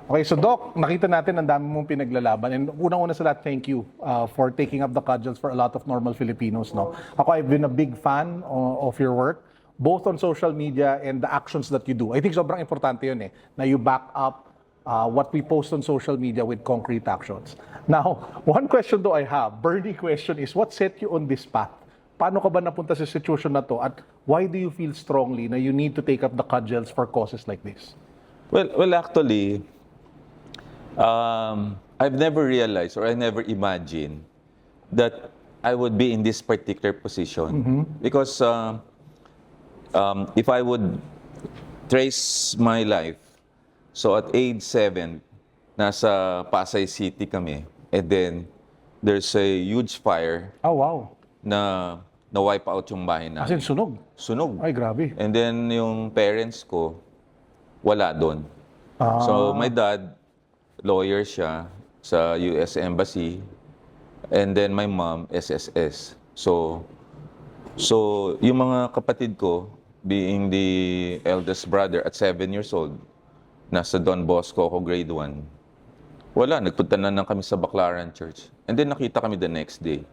Okay, so Doc, nakita natin ang dami mong pinaglalaban. And unang-una sa lahat, thank you for taking up the cudgels for a lot of normal Filipinos. No? Ako, I've been a big fan of your work, both on social media and the actions that you do. I think sobrang importante yun na you back up what we post on social media with concrete actions. Now, one question though I have, burning question is, what set you on this path? Paano ka ba napunta sa situation na to? At why do you feel strongly na you need to take up the cudgels for causes like this? Well, actually, I've never realized or I never imagined that I would be in this particular position. Because if I would trace my life, so at age 7, nasa Pasay City kami, and then there's a huge fire Oh, wow. na wipe out yung bahay As in, namin. sunog. Sunog. Ay, grabe. And then yung parents ko, wala doon. So my dad, lawyer siya sa US Embassy, and then my mom, SSS. So yung mga kapatid ko, being the eldest brother at 7 years old, nasa Don Bosco ako, grade 1. Wala, nagpunta na lang kami sa Baclaran Church. And then nakita kami the next day.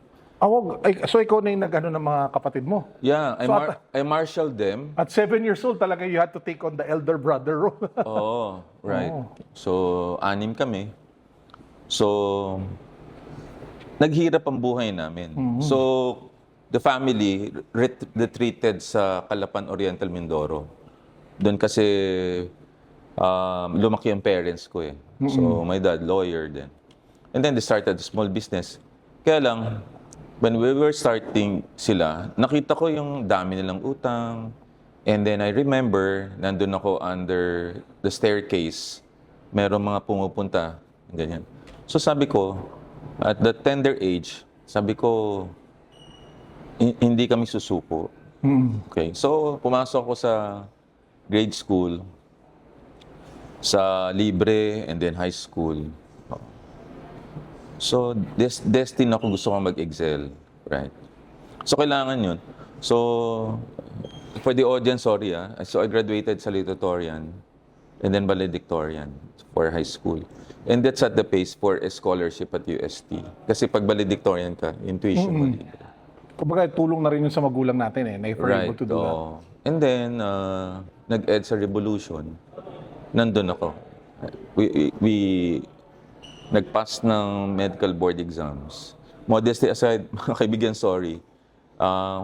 So ikaw na yung nag-ano ng mga kapatid mo? Yeah, So I marshaled them. At 7 years old talaga you had to take on the elder brother role. Oo, right. Oo. So, 6 kami. So, naghirap ang buhay namin. So, the family retreated sa Calapan Oriental, Mindoro. Doon kasi lumaki ang parents ko eh. So, my dad, lawyer din. And then they started a small business. Kaya lang, when we were starting sila, nakita ko yung dami nilang utang. And then I remember, nandun ako under the staircase. Meron mga pumupunta, ganyan. So sabi ko, at the tender age, sabi ko, hindi kami susuko. Okay, so pumasok ako sa grade school, sa libre, and then high school. So, destined ako, gusto ko mag-excel, right? So, kailangan yun. So, for the audience, sorry So, I graduated sa salutatorian and then valedictorian for high school. And that set the pace for a scholarship at UST. Kasi pag valedictorian ka, intuition mo din. Kumbaga, tulong na rin yun sa magulang natin na if we're able to do that. And then, nag-EDSA Revolution. Nandun ako. We nag-pass ng medical board exams. Modesty aside, mga kaibigan, sorry.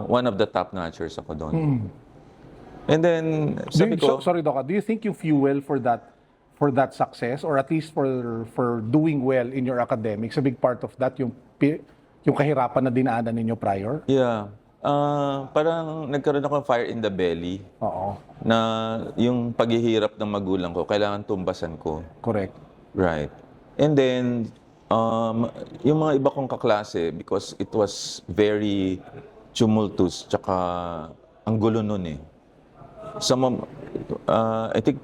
One of the top notchers ako doon. And then, sabi ko... Sorry, Doc, do you think you fuel for that success or at least for doing well in your academics? A big part of that, yung kahirapan na dinaanan ninyo prior? Yeah. Parang nagkaroon ako ng fire in the belly. Oo. Na yung paghihirap ng magulang ko, kailangan tumbasan ko. Correct. Right. And then, yung mga iba kong kaklase, because it was very tumultuous, tsaka ang gulo nun eh. I think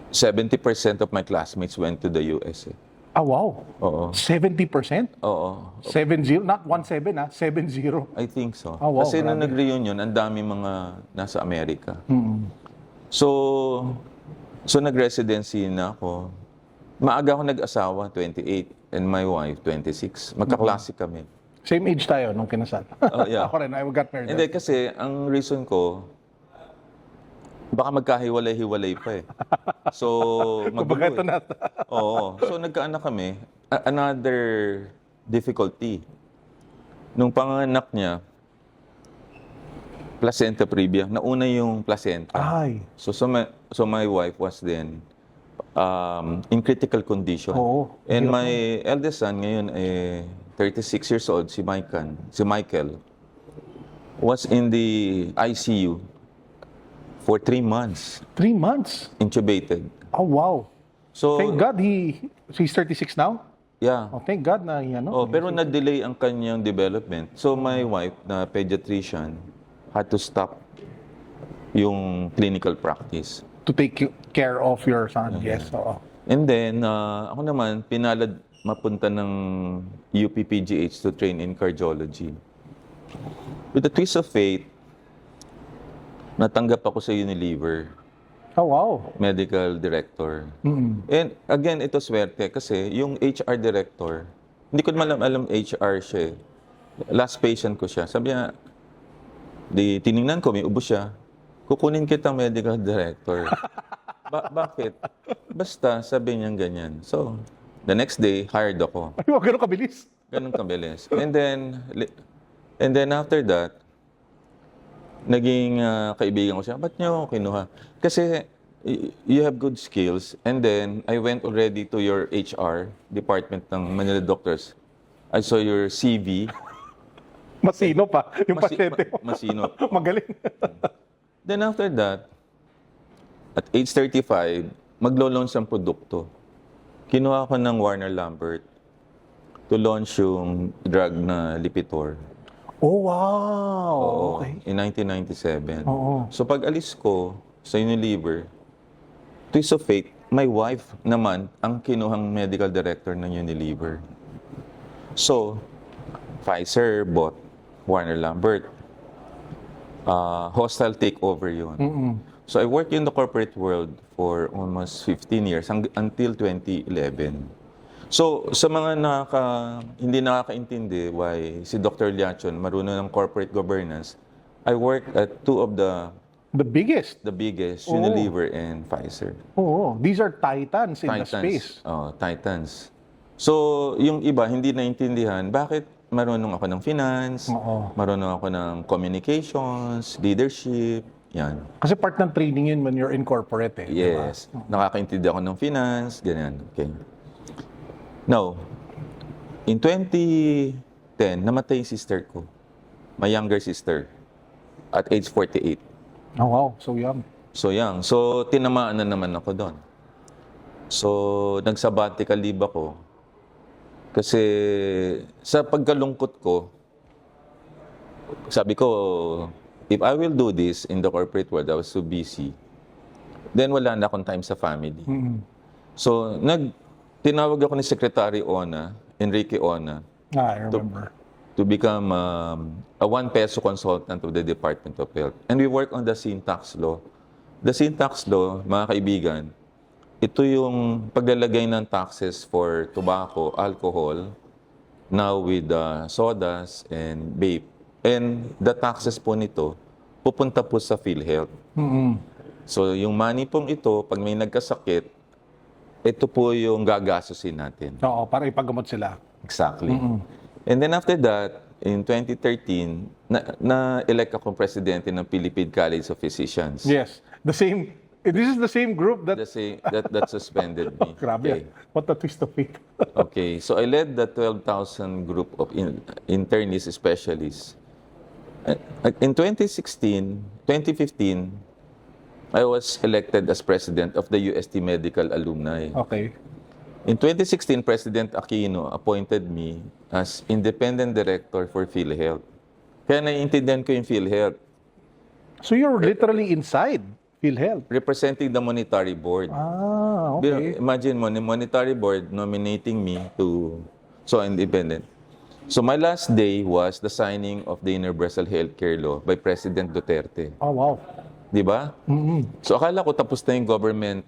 70% of my classmates went to the US eh. Ah, wow. Oo. 70%? Oo. 7-0? Not 1-7 7-0. I think so. Oh, wow, Kasi nung grabe. nag-reunion, ang dami mga nasa Amerika. So nag-residency na ako. Maaga ako nag-asawa, 28, and my wife, 26. Magkaklase kami. Same age tayo nung kinasal. Yeah. Ako rin, I got married. Hindi, kasi ang reason ko, baka magkahiwalay-hiwalay pa eh. So, Kumbaga ito magulo na. Oo. So, nagkaanak kami. Another difficulty. Nung panganak niya, placenta previa. Nauna yung placenta. Ay. So my wife was then in critical condition. Oo. And my eldest son ngayon 36 years old, si Michael, was in the ICU for 3 months, 3 months? intubated. Oh, wow. So, Thank God he's 36 now? yeah. Oh, thank God na Pero na-delay ang kanyang development. So my wife, na pediatrician, had to stop yung clinical practice. to take care of your son. Yes, oo. And then, ako naman, pinalad mapunta ng UPPGH to train in cardiology. With the twist of fate, natanggap ako sa Unilever. Oh, wow. medical director. And again, ito swerte kasi yung HR director, hindi ko naman alam HR siya eh. Last patient ko siya. Sabi niya, di tiningnan ko, may ubo siya. Kukunin kitang medical director. Bakit? Basta, sabi niya ganyan. So, the next day, hired ako. Ay, wag ganun kabilis. Ganun kabilis. And then after that, naging kaibigan ko siya. Ba't niyo ako kinuha? Kasi you have good skills. And then, I went already to your HR department ng Manila Doctors. I saw your CV. Masino pa. Yung pasyente mo. Masino. Magaling. Then after that, at age 35, maglo-launch ng produkto. Kinuha ko ng Warner Lambert to launch yung drug na Lipitor. Oh, wow. Okay. In 1997. Oo. So pag alis ko sa Unilever, twist of fate, my wife naman ang kinuhang medical director ng Unilever. So, Pfizer bought Warner Lambert. Hostile takeover yun. So I worked in the corporate world for almost 15 years until 2011. So sa mga hindi nakakaintindi why si Dr. Liachon marunong ng corporate governance, I worked at two of the biggest. Unilever and Pfizer. Oo. These are titans in the space. Titans. So yung iba hindi naintindihan bakit marunong ako ng finance, marunong ako ng communications, leadership, yan. Kasi part ng training yun when you're in corporate eh. Yes. Diba? Nakakaintindi ako ng finance, ganyan. Okay. Now, in 2010, namatay yung sister ko. My younger sister. At age 48. Oh, wow. So young. So young. So, tinamaan na naman ako doon. So, nag-sabbatical leave ako. Kasi sa pagkalungkot ko, sabi ko, if I will do this in the corporate world, I was so busy, then wala na akong time sa family. So, tinawag ako ni Secretary Ona, Enrique Ona, I remember. to become a 1 peso consultant of the Department of Health. And we work on the sin tax law. The sin tax law, mga kaibigan, ito yung paglalagay ng taxes for tobacco, alcohol, now with sodas and vape. And the taxes po nito, pupunta po sa PhilHealth. So yung money pong ito, pag may nagkasakit, ito po yung gagastusin natin. Oo, para ipaggamot sila. Exactly. And then after that, in 2013, na-elect akong presidente ng Philippine College of Physicians. Yes. This is the same group that... That suspended me. Grabe. What a twist of fate. Okay, so I led the 12,000 group of internists, specialists. In 2015, I was elected as president of the UST Medical Alumni. Okay. In 2016, President Aquino appointed me as independent director for PhilHealth. Kaya naiintindihan ko yung PhilHealth. So you're literally inside PhilHealth? Representing the monetary board. Okay. Imagine mo, the monetary board nominating me to independent. So my last day was the signing of the Universal Healthcare Law by President Duterte. Oh, wow. Di ba? So akala ko tapos na yung government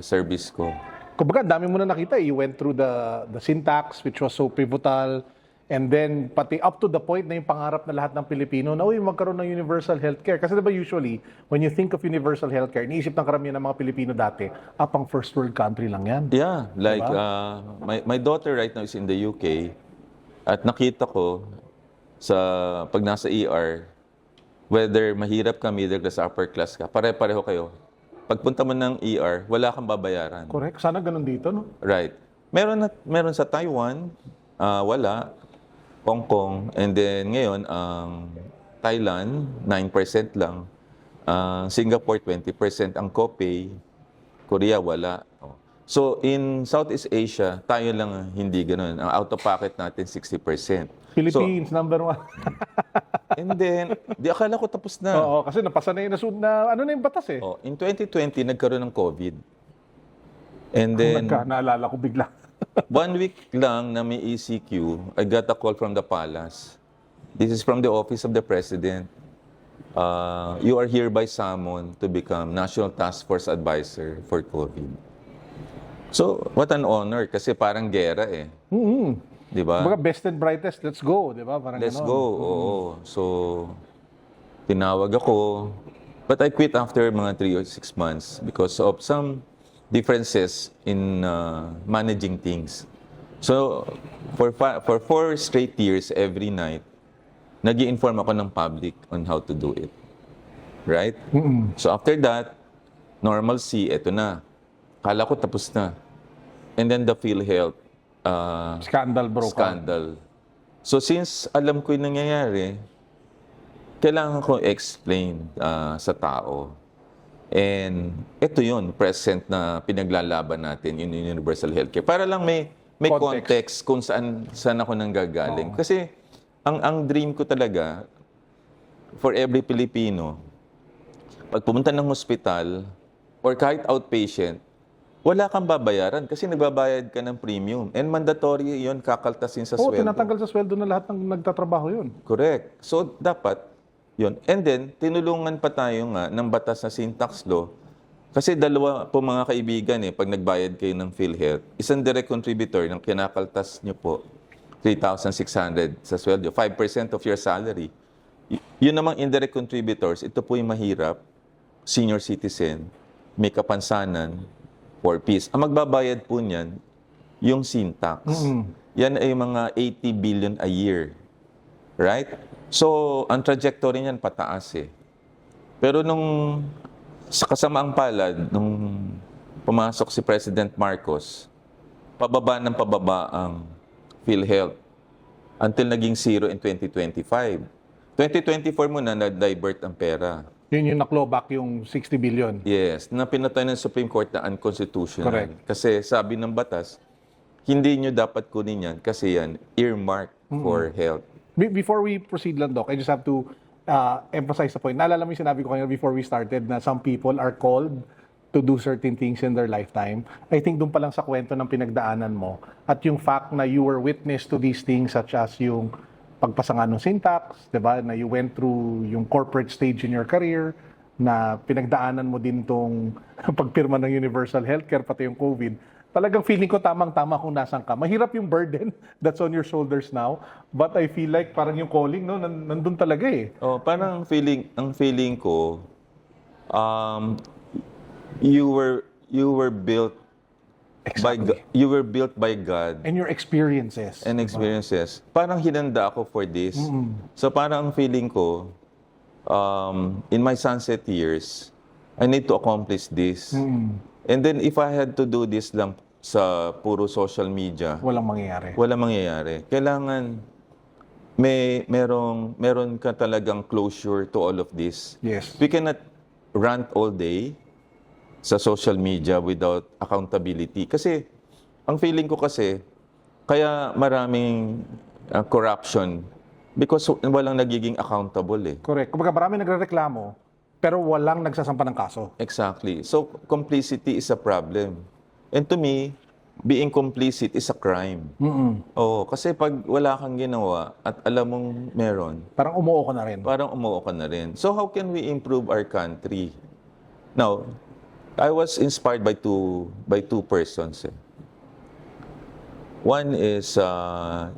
service ko. Kumbaga, dami mo na nakita. You went through the syntax, which was so pivotal. And then, pati up to the point na yung pangarap na lahat ng Pilipino na, uy, magkaroon ng universal healthcare. Kasi diba usually, when you think of universal healthcare, iniisip ng karamihan ng mga Pilipino dati, pang first world country lang yan. Yeah, like my daughter right now is in the UK. At nakita ko pag nasa ER, whether mahirap ka, middle class, upper class ka, pare-pareho kayo. Pagpunta mo ng ER, wala kang babayaran. Correct. Sana ganun dito, no? Right. Meron sa Taiwan, wala. Hong Kong, and then ngayon, Thailand, 9% lang. Singapore, 20% ang copay. Korea, wala. So, in Southeast Asia, tayo lang hindi ganun. Ang out-of-pocket natin, 60%. Philippines, number 1. And then, akala ko tapos na. Oo, kasi napasa na yung batas eh. In 2020, nagkaroon ng COVID. And then, naalala ko bigla. 1 week lang na may ECQ, I got a call from the palace. This is from the office of the president. You are hereby summoned to become National Task Force Advisor for COVID. So, what an honor kasi parang gera eh. Di ba? Kumbaga, best and brightest, let's go, di ba? Parang Let's ganon. go, oo. So, tinawag ako. But I quit after mga 3 or 6 months because of some differences in managing things. So, for 4 straight years, every night, nag-i-inform ako ng public on how to do it. Right? So, after that, normalcy, eto na. Kala ko tapos na. And then the PhilHealth Scandal broke out. scandal. So, since alam ko yung nangyayari, kailangan ko explain sa tao. And ito yun, present na pinaglalaban natin in universal healthcare. Para lang may context kung saan ako nanggagaling. Kasi ang dream ko talaga, for every Filipino, pag pumunta ng hospital or kahit outpatient, wala kang babayaran kasi nagbabayad ka ng premium. And mandatory yun, kakaltasin sa Oo, sweldo. tinatanggal sa sweldo na lahat ng nagtatrabaho yun. Correct. So, dapat, yun. And then, tinulungan pa tayo nga ng batas na sin tax law. Kasi dalawa po mga kaibigan pag nagbayad kayo ng PhilHealth, isang direct contributor ng kinakaltas nyo po, 3,600 sa sweldo, 5% of your salary. Yun namang indirect contributors, ito po yung mahirap, senior citizen, may kapansanan, 4 piece. Ang magbabayad po niyan, yung sin tax. Yan ay mga 80 billion a year. Right? So, ang trajectory niyan pataas eh. Pero sa kasamaang palad, nung pumasok si President Marcos, pababa ng pababa ang PhilHealth until naging zero in 2025. 2024 muna na-divert ang pera. Yun yung na-clawback yung 60 billion. Yes, na pinatay ng Supreme Court na unconstitutional. Correct. Kasi sabi ng batas, hindi nyo dapat kunin yan kasi yan earmarked for health. Before we proceed lang, Doc, I just have to emphasize the point. Naalala mo yung sinabi ko kanina before we started na some people are called to do certain things in their lifetime. I think doon pa lang sa kwento ng pinagdaanan mo at yung fact na you were witness to these things such as yung pagpasa nga ng syntax, di ba? Na you went through yung corporate stage in your career, na pinagdaanan mo din tong pagpirma ng universal healthcare, pati yung COVID. Talagang feeling ko tamang-tama kung nasan ka. Mahirap yung burden that's on your shoulders now, but I feel like parang yung calling, no, nandun talaga eh. Oh, parang ang feeling ko, you were built you were built by God. And your experiences. And experiences. Parang hinanda ako for this. So parang ang feeling ko, in my sunset years, I need to accomplish this. And then if I had to do this lang sa puro social media, Walang mangyayari. walang mangyayari. Kailangan meron ka talagang closure to all of this. Yes. We cannot rant all day sa social media without accountability. Kasi, ang feeling ko kasi, kaya maraming corruption because walang nagiging accountable eh. Correct. Kumbaga marami nagrereklamo, pero walang nagsasampa ng kaso. Exactly. So, complicity is a problem. And to me, being complicit is a crime. Oo, kasi pag wala kang ginawa at alam mong meron, Parang umuo ka na rin. parang umuo ka na rin. So, how can we improve our country? Now, I was inspired by two persons. One is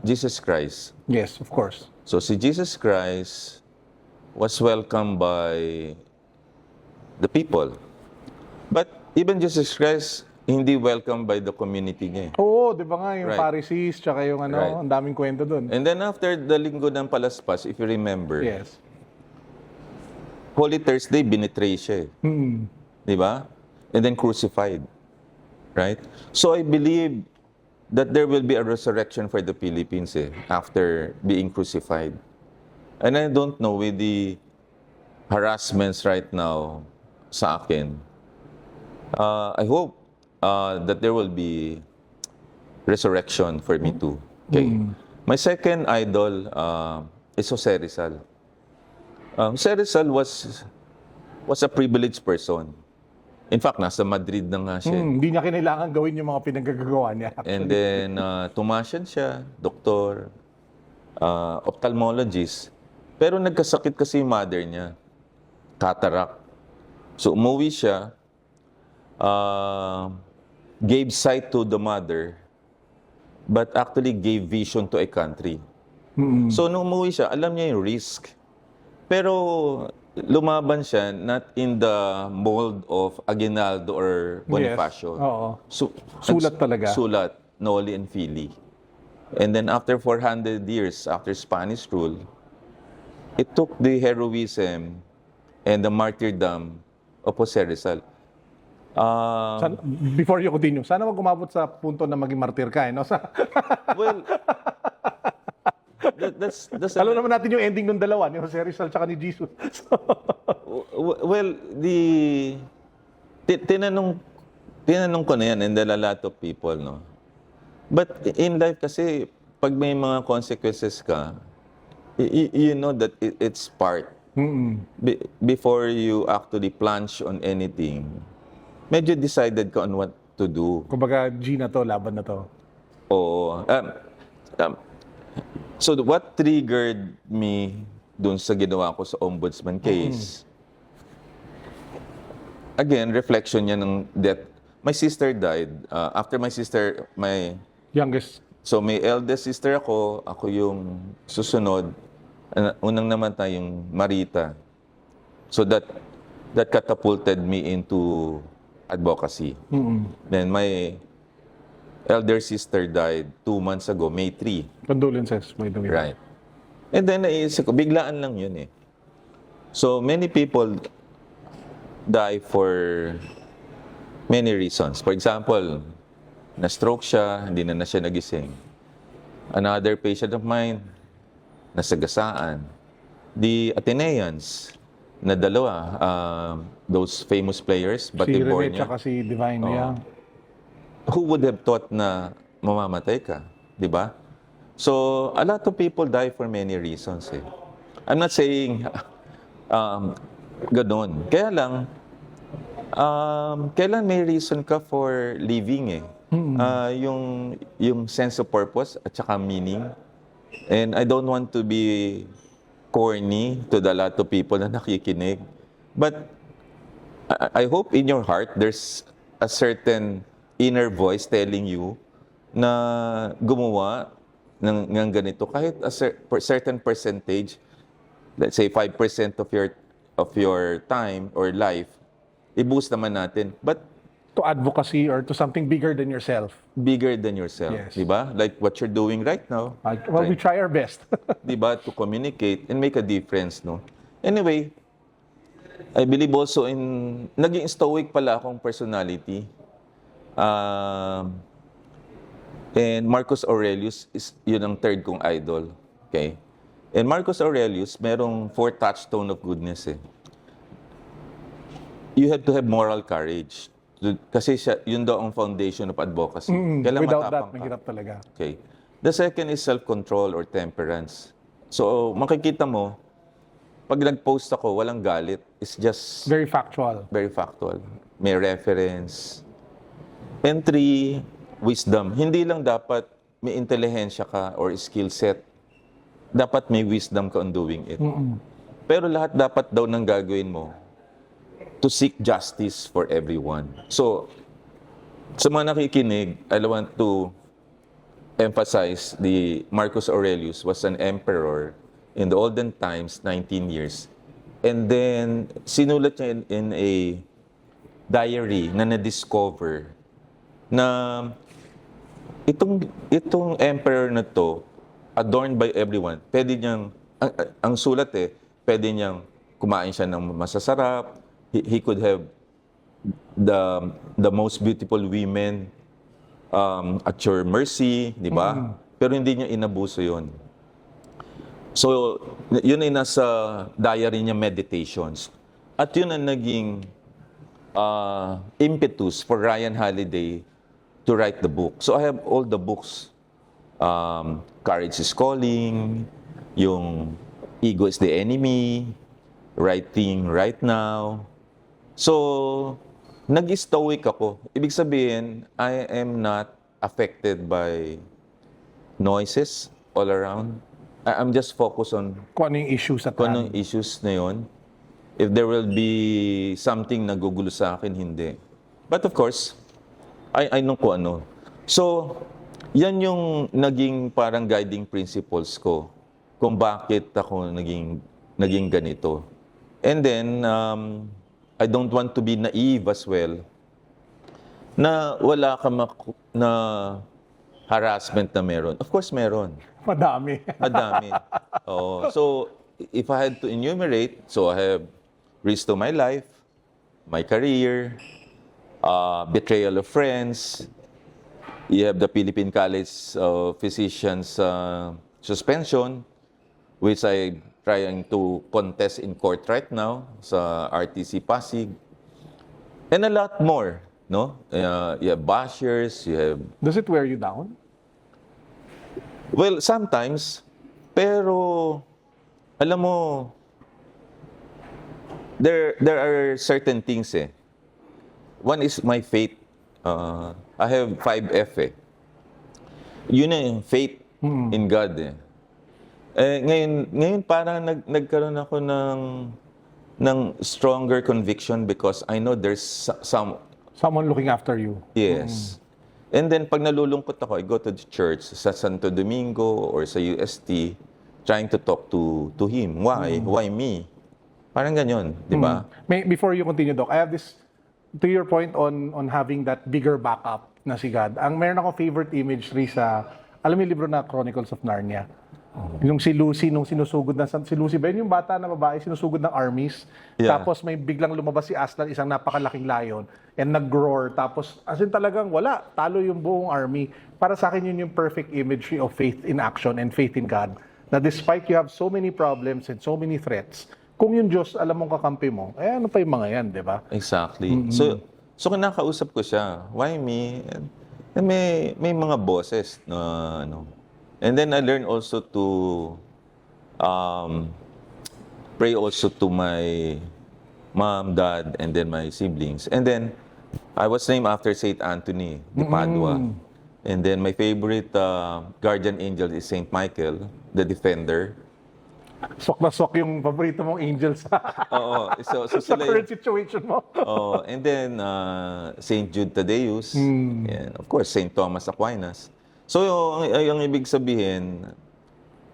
Jesus Christ. Yes, of course. So si Jesus Christ was welcomed by the people. But even Jesus Christ, hindi welcomed by the community niya. Oo, di ba nga yung Right. Pharisees, tsaka yung Right. ang daming kwento dun. And then after the linggo ng palaspas, if you remember, Yes. Holy Thursday, binitray siya. Di ba? And then crucified. Right? So I believe that there will be a resurrection for the Philippines after being crucified. And I don't know with the harassments right now sa akin. I hope that there will be resurrection for me too. Okay. My second idol is Jose Rizal. Jose Rizal was a privileged person. In fact, nasa Madrid na nga siya. Hindi niya kinailangan gawin yung mga pinagagagawa niya. And then, tumasyan siya, doktor, ophthalmologist. Pero nagkasakit kasi yung mother niya. cataract. So umuwi siya, gave sight to the mother, but actually gave vision to a country. So nung umuwi siya, alam niya yung risk. Pero lumaban siya not in the mold of Aguinaldo or Bonifacio. Yes. Oo. Sulat talaga. Sulat, Noli and Fili. And then after 400 years, after Spanish rule, it took the heroism and the martyrdom of Jose Rizal. Before you continue, sana wag umabot sa punto na maging martir ka, no? Well, that's Alam naman natin yung ending ng dalawa, ni Jose Rizal tsaka ni Jesus. well, tinanong ko na yan, and there are a lot of people, no? But in life kasi, pag may mga consequences ka, you know that it's part. Before you actually plunge on anything, medyo decided ka on what to do. Kumbaga, G na to, laban na to. Oo. So what triggered me dun sa ginawa ko sa ombudsman case, again, reflection niya ng death. My sister died. After my sister, Youngest. so may eldest sister ako yung susunod. Unang namatay yung Marita. So that catapulted me into advocacy. Then my elder sister died 2 months ago, May 3. Condolences, by the way. Right. And then naisip ko, biglaan lang yun eh. So many people die for many reasons. For example, na-stroke siya, hindi na siya nagising. Another patient of mine, nasagasaan. The Ateneans, na dalawa, those famous players, Si Batibor Rene tsaka si Divine Young. who would have thought na mamamatay ka, di ba? So, a lot of people die for many reasons eh. I'm not saying ganun. Kaya lang, kailan may reason ka for living eh. Yung sense of purpose at saka meaning. And I don't want to be corny to the lot of people na nakikinig. But I hope in your heart there's a certain inner voice telling you na gumawa ng ganito kahit a certain percentage, let's say 5% of your time or life, i-boost naman natin. But To advocacy or to something bigger than yourself. bigger than yourself, Yes. di ba? Like what you're doing right now. Well, we try our best. Di ba? To communicate and make a difference, no? Anyway, I believe also in, naging stoic pala akong personality. And Marcus Aurelius, yun ang third kong idol. Okay? And Marcus Aurelius, merong 4 touchstone of goodness eh. You have to have moral courage. Kasi yun daw ang foundation of advocacy. Kailangan Without that, matapang ka. mahirap talaga. Okay. The second is self-control or temperance. So, makikita mo, pag nag-post ako, walang galit. It's just Very factual. very factual. May reference. And 3, wisdom. Hindi lang dapat may intelihensya ka or skill set. Dapat may wisdom ka on doing it. Pero lahat dapat daw nang gagawin mo to seek justice for everyone. So, sa mga nakikinig, I want to emphasize the Marcus Aurelius was an emperor in the olden times, 19 years. And then, sinulat niya in a diary na na-discover na itong emperor na to, adorned by everyone, pwede niyang, ang sulat eh, pwede niyang kumain siya ng masasarap, he could have the most beautiful women at your mercy, di ba? Pero hindi niya inabuso yun. So, yun ay nasa diary niya, Meditations. At yun ang naging impetus for Ryan Holiday to write the book. So, I have all the books. Courage is Calling, yung Ego is the Enemy, Right Thing, Right Now. So, nag-stoic ako. Ibig sabihin, I am not affected by noises all around. I'm just focused on Kung ano yung issues at kung hand. anong issues na yun. If there will be something nagugulo sa akin, hindi. But of course, I know kung ano. So, yan yung naging parang guiding principles ko kung bakit ako naging ganito. And then, I don't want to be naive as well na wala ka na harassment na meron. Of course, meron. Madami. Madami. Oo. So, if I had to enumerate, so I have risk to my life, my career, betrayal of friends, you have the Philippine College of Physicians suspension, which I trying to contest in court right now sa RTC Pasig, and a lot more, no? You have bashers, you have... Does it wear you down? Well, sometimes, pero alam mo, there are certain things eh. One is my faith. I have 5F eh. Yun na yung faith in God eh. Ngayon parang nagkaroon ako ng stronger conviction because I know there's Someone looking after you. yes. And then pag nalulungkot ako, I go to the church sa Santo Domingo or sa UST trying to talk to him. Why? Why me? Parang ganyan, di ba? Before you continue, Doc, I have this, to your point on having that bigger backup na si God. Meron ako favorite imagery sa, alam mo yung libro na Chronicles of Narnia? Yung si Lucy, nung sinusugod na, si Lucy ba yun yung bata na babae, sinusugod ng armies. Yeah. Tapos may biglang lumabas si Aslan, isang napakalaking lion, and nag-roar. Tapos, as in talagang wala, talo yung buong army. Para sa akin yun yung perfect imagery of faith in action and faith in God. Na despite you have so many problems and so many threats, kung yung Diyos, alam mong kakampi mo, ano pa yung mga yan, di ba? Exactly. So kinakausap ko siya, why me? And may mga bosses na ano. And then I learned also to pray also to my mom, dad, and then my siblings. And then I was named after Saint Anthony de Padua. And then my favorite guardian angel is Saint Michael, the defender. Sok na sok yung paborito mong angel sa, Oo. So sa sila current situation mo. Oh, and then Saint Jude Thaddeus, and of course Saint Thomas Aquinas. So yung ibig sabihin,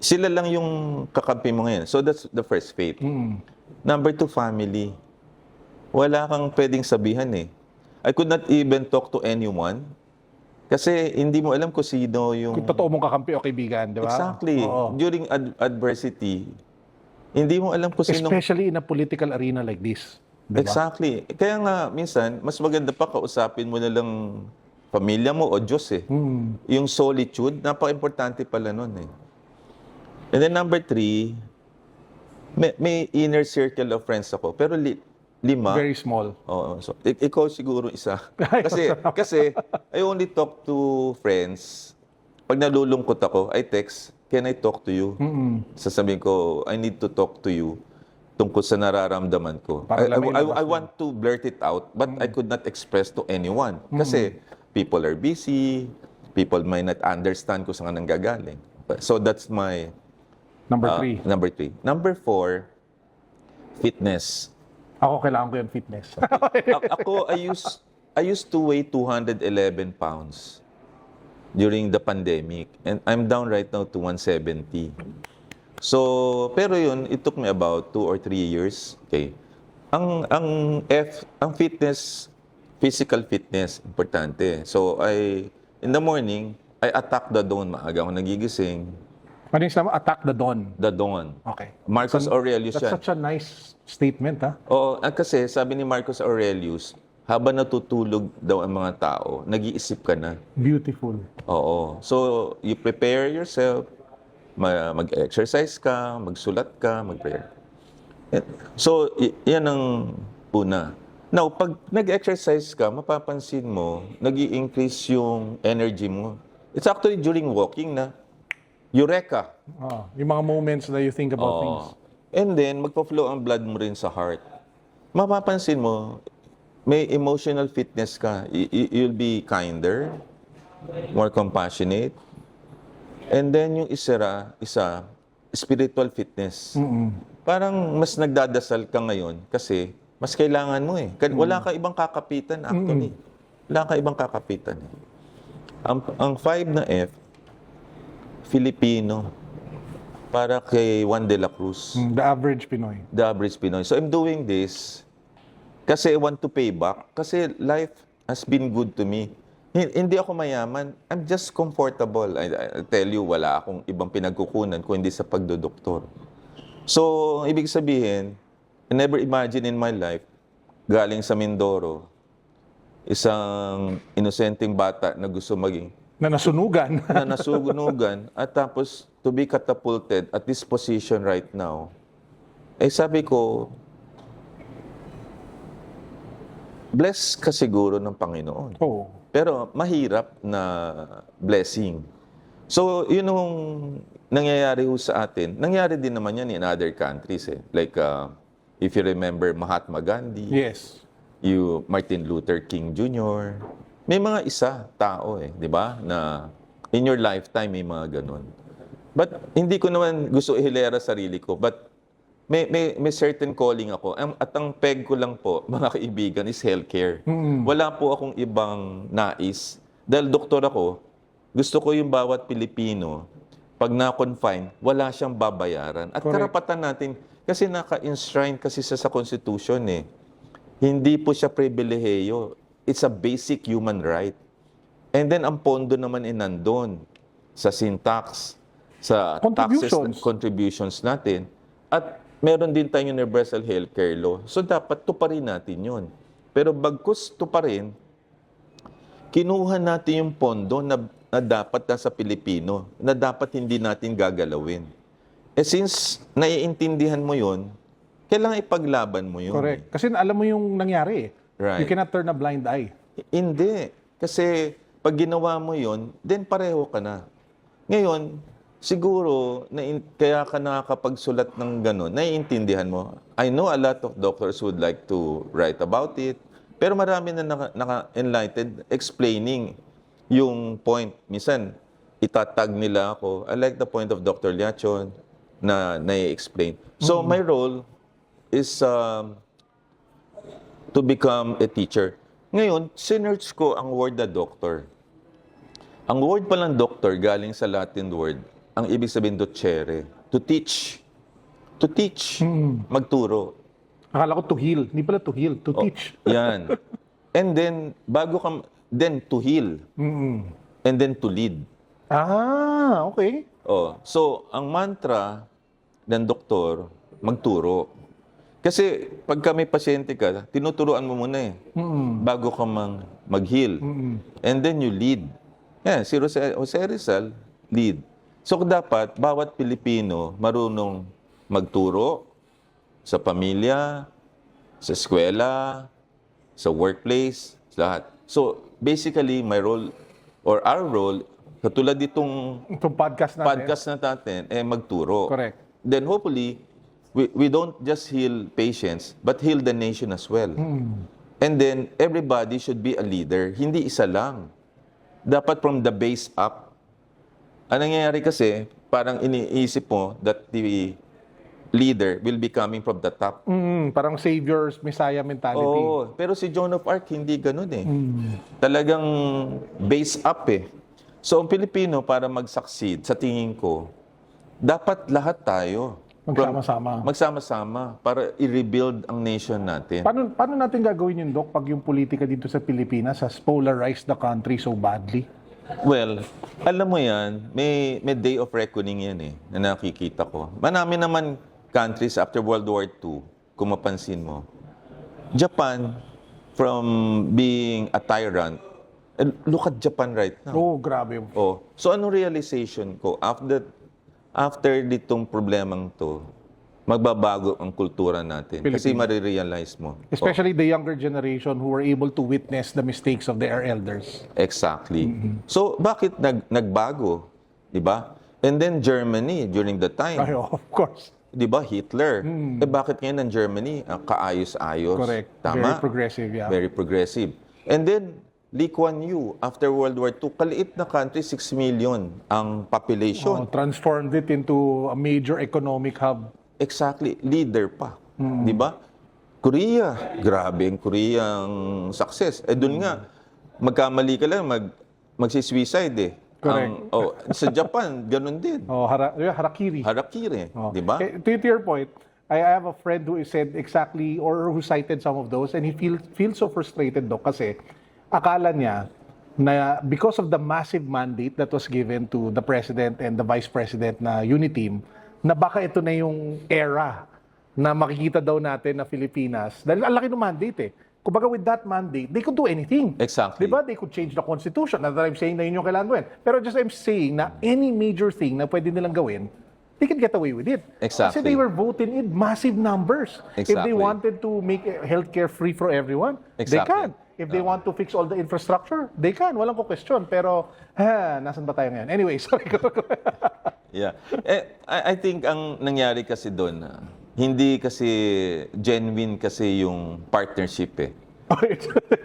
sila lang yung kakampi mo ngayon. So that's the first faith. Number 2, family. Wala kang pwedeng sabihan eh. I could not even talk to anyone kasi hindi mo alam kung sino yung... Kung totoo mong kakampi o kaibigan, di ba? Exactly. Oo. During adversity, hindi mo alam kung sino... Especially in a political arena like this. Di ba? Exactly. Kaya nga, minsan, mas maganda pa kausapin mo na lang pamilya mo o Diyos eh. Yung solitude, napaka-importante pala nun eh. And then number 3, may inner circle of friends ako. Pero 5. Very small. Oo. So, ikaw siguro isa. Kasi I only talk to friends. Pag nalulungkot ako, I text, can I talk to you? Sasabihin ko, I need to talk to you tungkol sa nararamdaman ko. Para lang may I want to blurt it out, but I could not express to anyone. Kasi people are busy, people might not understand kung saan nanggagaling. So that's my... Number 3. Number 3. Number 4, fitness. Ako, kailangan ko yung fitness. Ako, I used to weigh 211 pounds during the pandemic. And I'm down right now to 170. So, pero yun, it took me about 2 or 3 years. Okay. Ang fitness, physical fitness, importante. So, in the morning, I attack the dawn. Maaga ako nagigising. Ano yung sinabi? Attack the dawn. The dawn. Okay. Marcus Aurelius That's yan. such a nice statement, ha? Oo, kasi sabi ni Marcus Aurelius, habang natutulog daw ang mga tao, nag-iisip ka na. Beautiful. Oo. So, you prepare yourself, mag-exercise ka, magsulat ka, mag-prayer. So, yan ang una. Now, pag nag-exercise ka, mapapansin mo, nag-i-increase yung energy mo. It's actually during walking na, eureka! Yung mga moments that you think about things. And then, magpa-flow ang blood mo rin sa heart. Mapapansin mo, may emotional fitness ka. You'll be kinder, more compassionate. And then yung isa, spiritual fitness. parang mas nagdadasal ka ngayon kasi mas kailangan mo eh. Wala ka ibang kakapitan actually. Wala ka ibang kakapitan eh. Ang 5 na F, Filipino, para kay Juan de la Cruz. The average Pinoy. The average Pinoy. So I'm doing this kasi I want to pay back. Kasi life has been good to me. Hindi ako mayaman. I'm just comfortable. I tell you, wala akong ibang pinagkukunan kung hindi sa pagdodoktor. So, ibig sabihin, I never imagine in my life, galing sa Mindoro, isang inosenteng bata na gusto maging Na nasunugan. na nasugunugan at tapos to be catapulted at this position right now. Eh sabi ko, bless ka siguro ng Panginoon. Oo. Pero mahirap na blessing. So, yun yung nangyayari ho sa atin. Nangyari din naman yan in other countries eh. Like, if you remember Mahatma Gandhi, Yes. Martin Luther King Jr., may mga tao eh, di ba? Na in your lifetime may mga ganun. But hindi ko naman gusto ihilera sarili ko. But may certain calling ako. At ang peg ko lang po, mga kaibigan, is healthcare. Wala po akong ibang nais. Dahil doktor ako, gusto ko yung bawat Pilipino, pag na-confine, wala siyang babayaran. At Correct. karapatan natin, kasi naka-enshrine kasi sa Constitution eh. Hindi po siya pribileheyo. It's a basic human right. And then ang pondo naman nandun sa syntax, sa Contributions. contributions natin. At meron din tayong universal healthcare law. So dapat tuparin natin yun. Pero bagkus tuparin, kinuha natin yung pondo na dapat nasa Pilipino, na dapat hindi natin gagalawin. Eh since naiintindihan mo yun, kailangan ipaglaban mo yun. Correct. Kasi alam mo yung nangyari eh. Right. You cannot turn a blind eye. Hindi. Kasi pag ginawa mo yun, then pareho ka na. Ngayon, siguro, kaya ka nakakapagsulat ng gano'n, naiintindihan mo. I know a lot of doctors would like to write about it, pero marami na naka-enlightened explaining yung point. Minsan, itatag nila ako. I like the point of Dr. Liachon na nai-explain. So, my role is to become a teacher. Ngayon, sinearch ko ang word na doctor. Ang word palang doctor galing sa Latin word, ang ibig sabihin docere, to teach. To teach. Magturo. Akala ko to heal. Hindi pala to heal, to teach. Yan. And then, then to heal. And then to lead. Ah, okay. So, ang mantra ng doktor, magturo. Kasi pagka may pasyente ka, tinuturuan mo muna eh. Bago ka mag-heal. And then you lead. Yan, si Jose Rizal, lead. So dapat, bawat Pilipino marunong magturo sa pamilya, sa eskwela, sa workplace, lahat. So basically, my role, or our role, katulad ditong Itong podcast natin. natin, magturo. Correct. Then hopefully, we don't just heal patients, but heal the nation as well. And then, everybody should be a leader. Hindi isa lang. Dapat from the base up. Ang nangyayari kasi, parang iniisip mo that the leader will be coming from the top. Parang saviors, messiah mentality. Oo, pero si Joan of Arc, hindi ganun eh. Talagang base up eh. So, ang Pilipino, para mag-succeed, sa tingin ko, dapat lahat tayo Magsama-sama. magsama-sama para i-rebuild ang nation natin. Paano natin gagawin yun, Doc, pag yung politika dito sa Pilipinas has polarized the country so badly? Well, alam mo yan, may day of reckoning yan eh, na nakikita ko. Marami naman countries after World War II, kung mapansin mo. Japan, from being a tyrant, look at Japan right now. Oh, grabe. So anong realization ko? After ditong problemang to, magbabago ang kultura natin. Kasi marirealize mo. Especially the younger generation who were able to witness the mistakes of their elders. Exactly. So, bakit nagbago? Diba? And then Germany, during the time, Ay, of course. diba, Hitler. Bakit ngayon ang Germany, kaayos-ayos? Correct. Tama? Very progressive, yeah. Very progressive. And then, Lee Kuan Yew, after World War II, kaliit na country, 6 million ang population. Transformed it into a major economic hub. exactly, leader pa. Di ba? Korea, grabe ang Koreang success. Doon nga, magkamali ka lang, magsi-suicide eh. Correct. Sa Japan, ganun din. Harakiri. Harakiri, Oh. di ba? To your point, I have a friend who said exactly or who cited some of those and he feels so frustrated Doc kasi akala niya na because of the massive mandate that was given to the president and the vice president na uniteam na baka ito na yung era na makikita daw natin na Pilipinas dahil ang laki ng mandate eh. Kumbaga with that mandate, they could do anything. Exactly. Diba? They could change the constitution. Not that I'm saying na yun yung kailangan gawin. Pero just I'm saying na any major thing na pwede nilang gawin, they can get away with it. Exactly. Kasi they were voting in massive numbers. If Exactly. they wanted to make healthcare free for everyone, they Exactly. can. If they want to fix all the infrastructure, they can. Walang ko question. Pero, nasan ba tayo ngayon? Anyway, sorry. Yeah. I think ang nangyari kasi doon, hindi kasi genuine kasi yung partnership eh.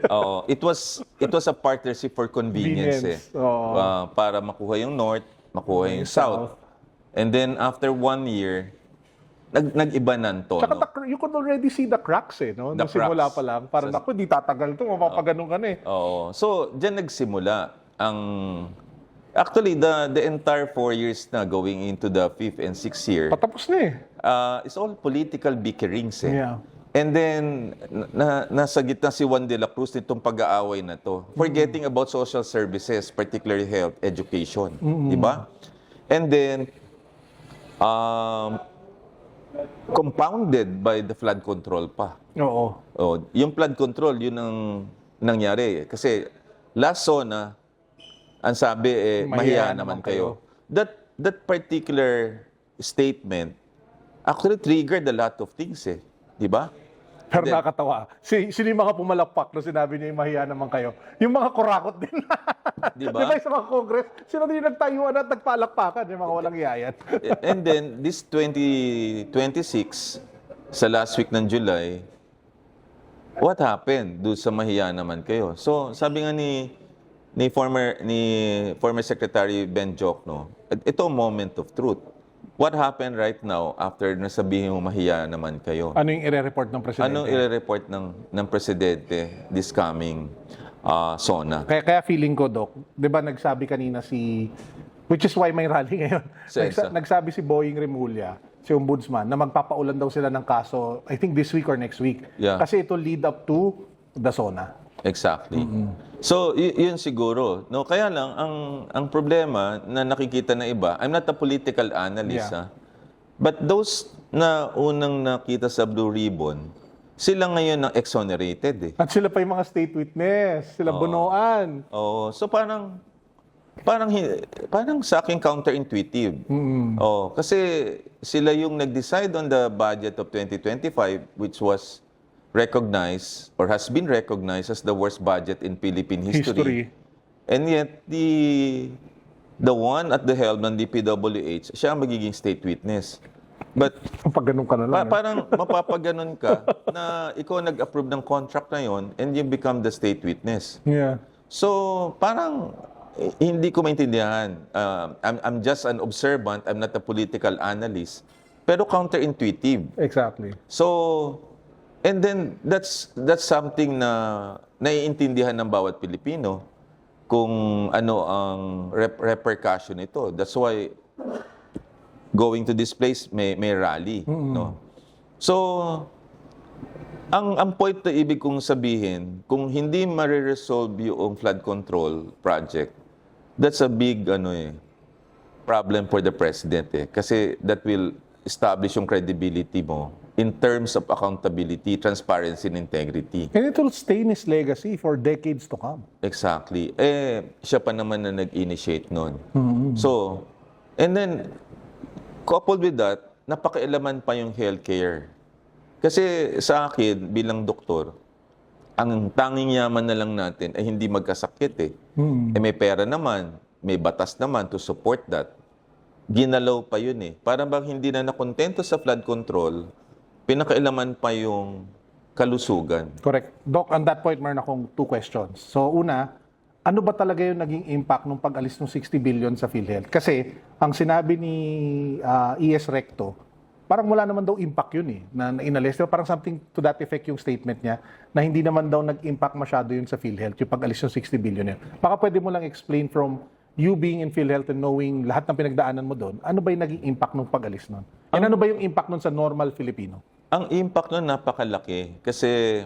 Oo, it was a partnership for convenience eh. Convenience, oo. Para makuha yung north, makuha yung south. And then after 1 year, nag-iba na ang tono. Tsaka you could already see the cracks eh, no? The Nung simula cracks. pa lang. Parang ako, di tatagal to. Mapapaganon ka na eh. Oo. So, diyan nagsimula ang actually the entire 4 years na going into the 5th and 6th year. Patapos na eh. It's all political bickerings eh. Yeah. And then, nasa gitna si Juan de la Cruz nitong pag-aaway na to. Forgetting about social services, particularly health, education. Di ba? And then, compounded by the flood control pa. Oo. Yung flood control, yun ang nangyari. Kasi last zona, ang sabi mahiya naman kayo. That particular statement actually triggered a lot of things eh. Di ba? Pero nakakatawa. Sino yung mga pumalakpak na sinabi niya yung mahiya naman kayo? Yung mga kurakot din. Di Di ba? ba sa mga congress, sino din yung nagtayuan at nagpalakpakan? Yung mga walang yayan. And then, this 2026, sa last week ng July, what happened doon sa mahiya naman kayo? So, sabi nga ni former Secretary Ben Jokno, ito ang moment of truth. What happened right now after nasabihin mo mahiya naman kayo? Ano yung ire-report ng presidente? Anong i-report ng presidente this coming SONA? Kaya feeling ko, Doc, di ba nagsabi kanina which is why may rally ngayon. Nagsabi si Boying Remulla, si Ombudsman, na magpapaulan daw sila ng kaso, I think this week or next week. Yeah. Kasi ito lead up to the SONA. Exactly. So, yun siguro. No, kaya lang, ang problema na nakikita na iba, I'm not a political analyst, Yeah. but those na unang nakita sa Blue Ribbon, sila ngayon ang exonerated eh. At sila pa yung mga state witness, sila Bunoan. So parang sa akin counterintuitive. Kasi sila yung nag-decide on the budget of 2025 which was recognized or has been recognized as the worst budget in Philippine history. And yet the one at the helm ng DPWH, siya ang magiging state witness. But Pag ganun ka na lang. parang mapapaganon ka na ikaw nag-approve ng contract na yon and you become the state witness. Yeah. So, parang hindi ko maintindihan. I'm just an observant. I'm not a political analyst. Pero counterintuitive. Exactly. So, and then that's something na naiintindihan ng bawat Pilipino kung ano ang repercussion nito. That's why going to this place may rally, no? So, ang point na ibig kong sabihin, kung hindi ma-resolve yung flood control project, that's a big problem for the president eh. Kasi that will establish yung credibility mo in terms of accountability, transparency, and integrity. And it will stay in his legacy for decades to come. Exactly. Siya pa naman na nag-initiate nun. So, and then, coupled with that, napakialaman pa yung healthcare. Kasi sa akin, bilang doktor, ang tanging yaman na lang natin ay hindi magkasakit eh. May pera naman, may batas naman to support that. Ginalaw pa yun eh. Para bang hindi na nakontento sa flood control, pinakailaman pa yung kalusugan. Correct. Doc, on that point, meron akong 2 questions. So, una, ano ba talaga yung naging impact nung pag-alis ng 60 billion sa PhilHealth? Kasi, ang sinabi ni ES Recto, parang wala naman daw impact yun na inalis. Pero parang something to that effect yung statement niya na hindi naman daw nag-impact masyado yun sa PhilHealth, yung pag-alis ng 60 billion yun. Baka pwede mo lang explain from you being in PhilHealth and knowing lahat ng pinagdaanan mo doon, ano ba yung naging impact ng pag-alis nun? And ano ba yung impact nun sa normal Filipino? Ang impact nun napakalaki kasi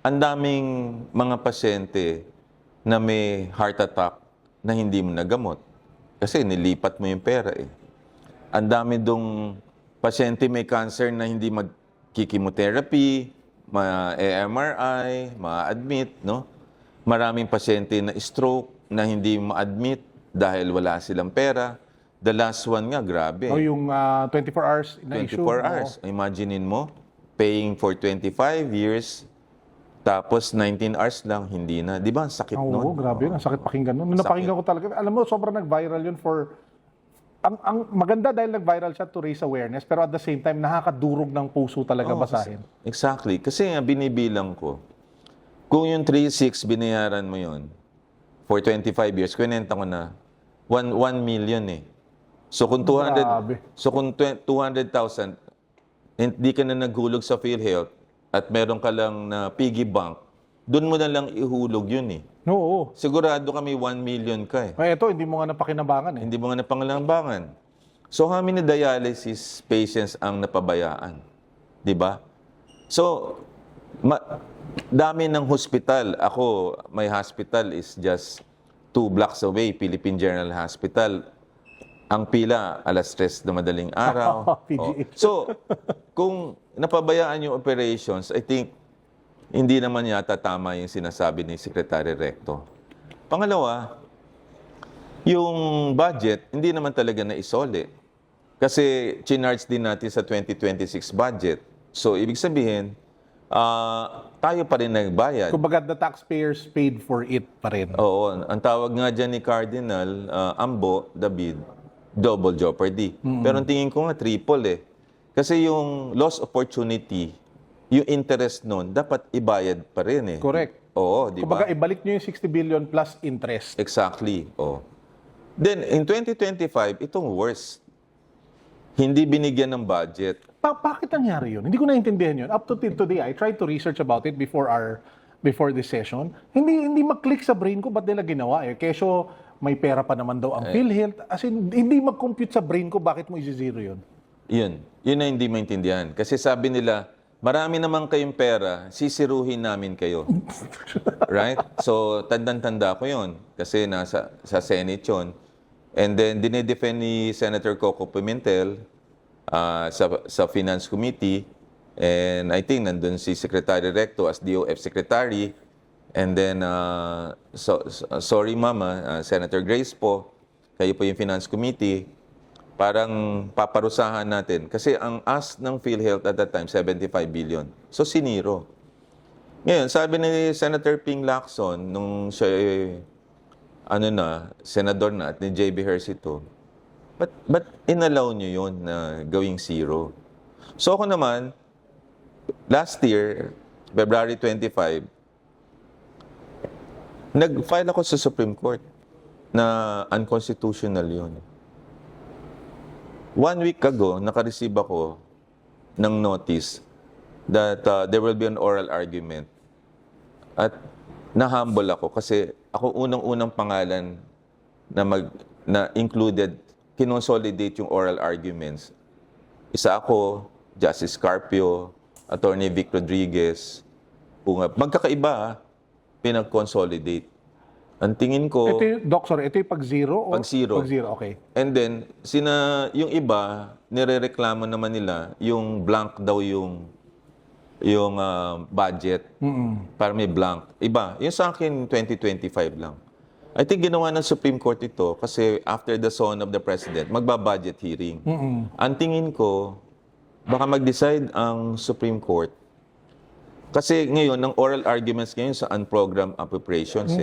ang daming mga pasyente na may heart attack na hindi mo nagamot. Kasi nilipat mo yung pera eh. Ang dami dong pasyente may cancer na hindi magkikimotherapy, ma-MRI, ma-admit, no? Maraming pasyente na stroke na hindi ma-admit dahil wala silang pera. The last one nga, grabe. O yung 24 hours na 24 issue. hours. Imaginein mo, paying for 25 years, tapos 19 hours lang, hindi na. Di ba, ang sakit Oo, nun? grabe yun. Ang sakit pakinggan nun. Nung napakinggan ko talaga, alam mo, sobrang nag-viral yun for... Ang maganda dahil nag-viral siya to raise awareness, pero at the same time, nakakadurog ng puso talaga basahin. Exactly. Kasi nga, binibilang ko, kung yung 3.6 binayaran mo yun, for 25 years, kinenta ko na, 1 million eh. So kung 200, Grabe. so kung 200,000, hindi ka na naghulog sa PhilHealth at meron ka lang na piggy bank, doon mo na lang ihulog yun eh. Oo. Sigurado kami 1 million ka eh. Ay, ito, hindi mo nga napakinabangan eh. Hindi mo nga napangalambangan. So how many dialysis patients ang napabayaan? 'Di ba? So dami ng hospital. Ako, my hospital is just 2 blocks away, Philippine General Hospital. Ang pila, alas 3 na madaling araw. PGH. So, kung napabayaan yung operations, I think, hindi naman yata tama yung sinasabi ni Secretary Recto. Pangalawa, yung budget, hindi naman talaga naisole. Kasi chinarge din natin sa 2026 budget. So, ibig sabihin, tayo pa rin nagbayad. Kumbaga, the taxpayers paid for it pa rin. Oo, ang tawag nga dyan ni Cardinal Ambo David, double jeopardy. Pero ang tingin ko nga triple eh. Kasi yung lost opportunity, yung interest nun, dapat ibayad pa rin eh. Correct. Oo, di ba? Kumbaga, ibalik nyo yung 60 billion plus interest. Exactly. Oh. Then, in 2025, itong worse. Hindi binigyan ng budget. Bakit nangyari yun? Hindi ko naintindihan yun. Up to till today, I tried to research about it before this session. Hindi mag-click sa brain ko, ba't nila ginawa eh? Kesyo, may pera pa naman daw ang PhilHealth. As in, hindi mag-compute sa brain ko, bakit mo isi-zero yun? Yun na hindi maintindihan. Kasi sabi nila, marami naman kayong pera, sisiruhin namin kayo. Right? So, tandang-tanda ko yun. Kasi sa Senate yun. And then, dinedefend ni Senator Coco Pimentel sa Finance Committee. And I think nandun si Secretary Recto as DOF Secretary. And then, sorry Mama, Senator Grace po, kayo po yung Finance Committee. Parang paparusahan natin. Kasi ang ask ng PhilHealth at that time, 75 billion. So, siniro. Ngayon, sabi ni Senator Ping Lacson, nung siya, senador na, at ni J.B. Hersito, ba't inalaw nyo yun na gawing zero? So, ako naman, last year, February 25, nag-file ako sa Supreme Court na unconstitutional yun. 1 week ago, naka-receive ako ng notice that there will be an oral argument. At na-humble ako kasi ako unang-unang pangalan na included, kinonsolidate yung oral arguments. Isa ako, Justice Carpio, Attorney Vic Rodriguez, magkakaiba, pinag-consolidate. Ang tingin ko... Ito yung pag-zero? Pag-zero. Pag-zero, okay. And then, yung iba, nirereklamo naman nila, yung blank daw yung budget. Para may blank. Iba. Yung sa akin, 2025 lang. I think ginawa ng Supreme Court ito kasi after the son of the President, magba-budget hearing. Ang tingin ko, baka mag-decide ang Supreme Court. Kasi ngayon, ang oral arguments ngayon sa unprogrammed appropriations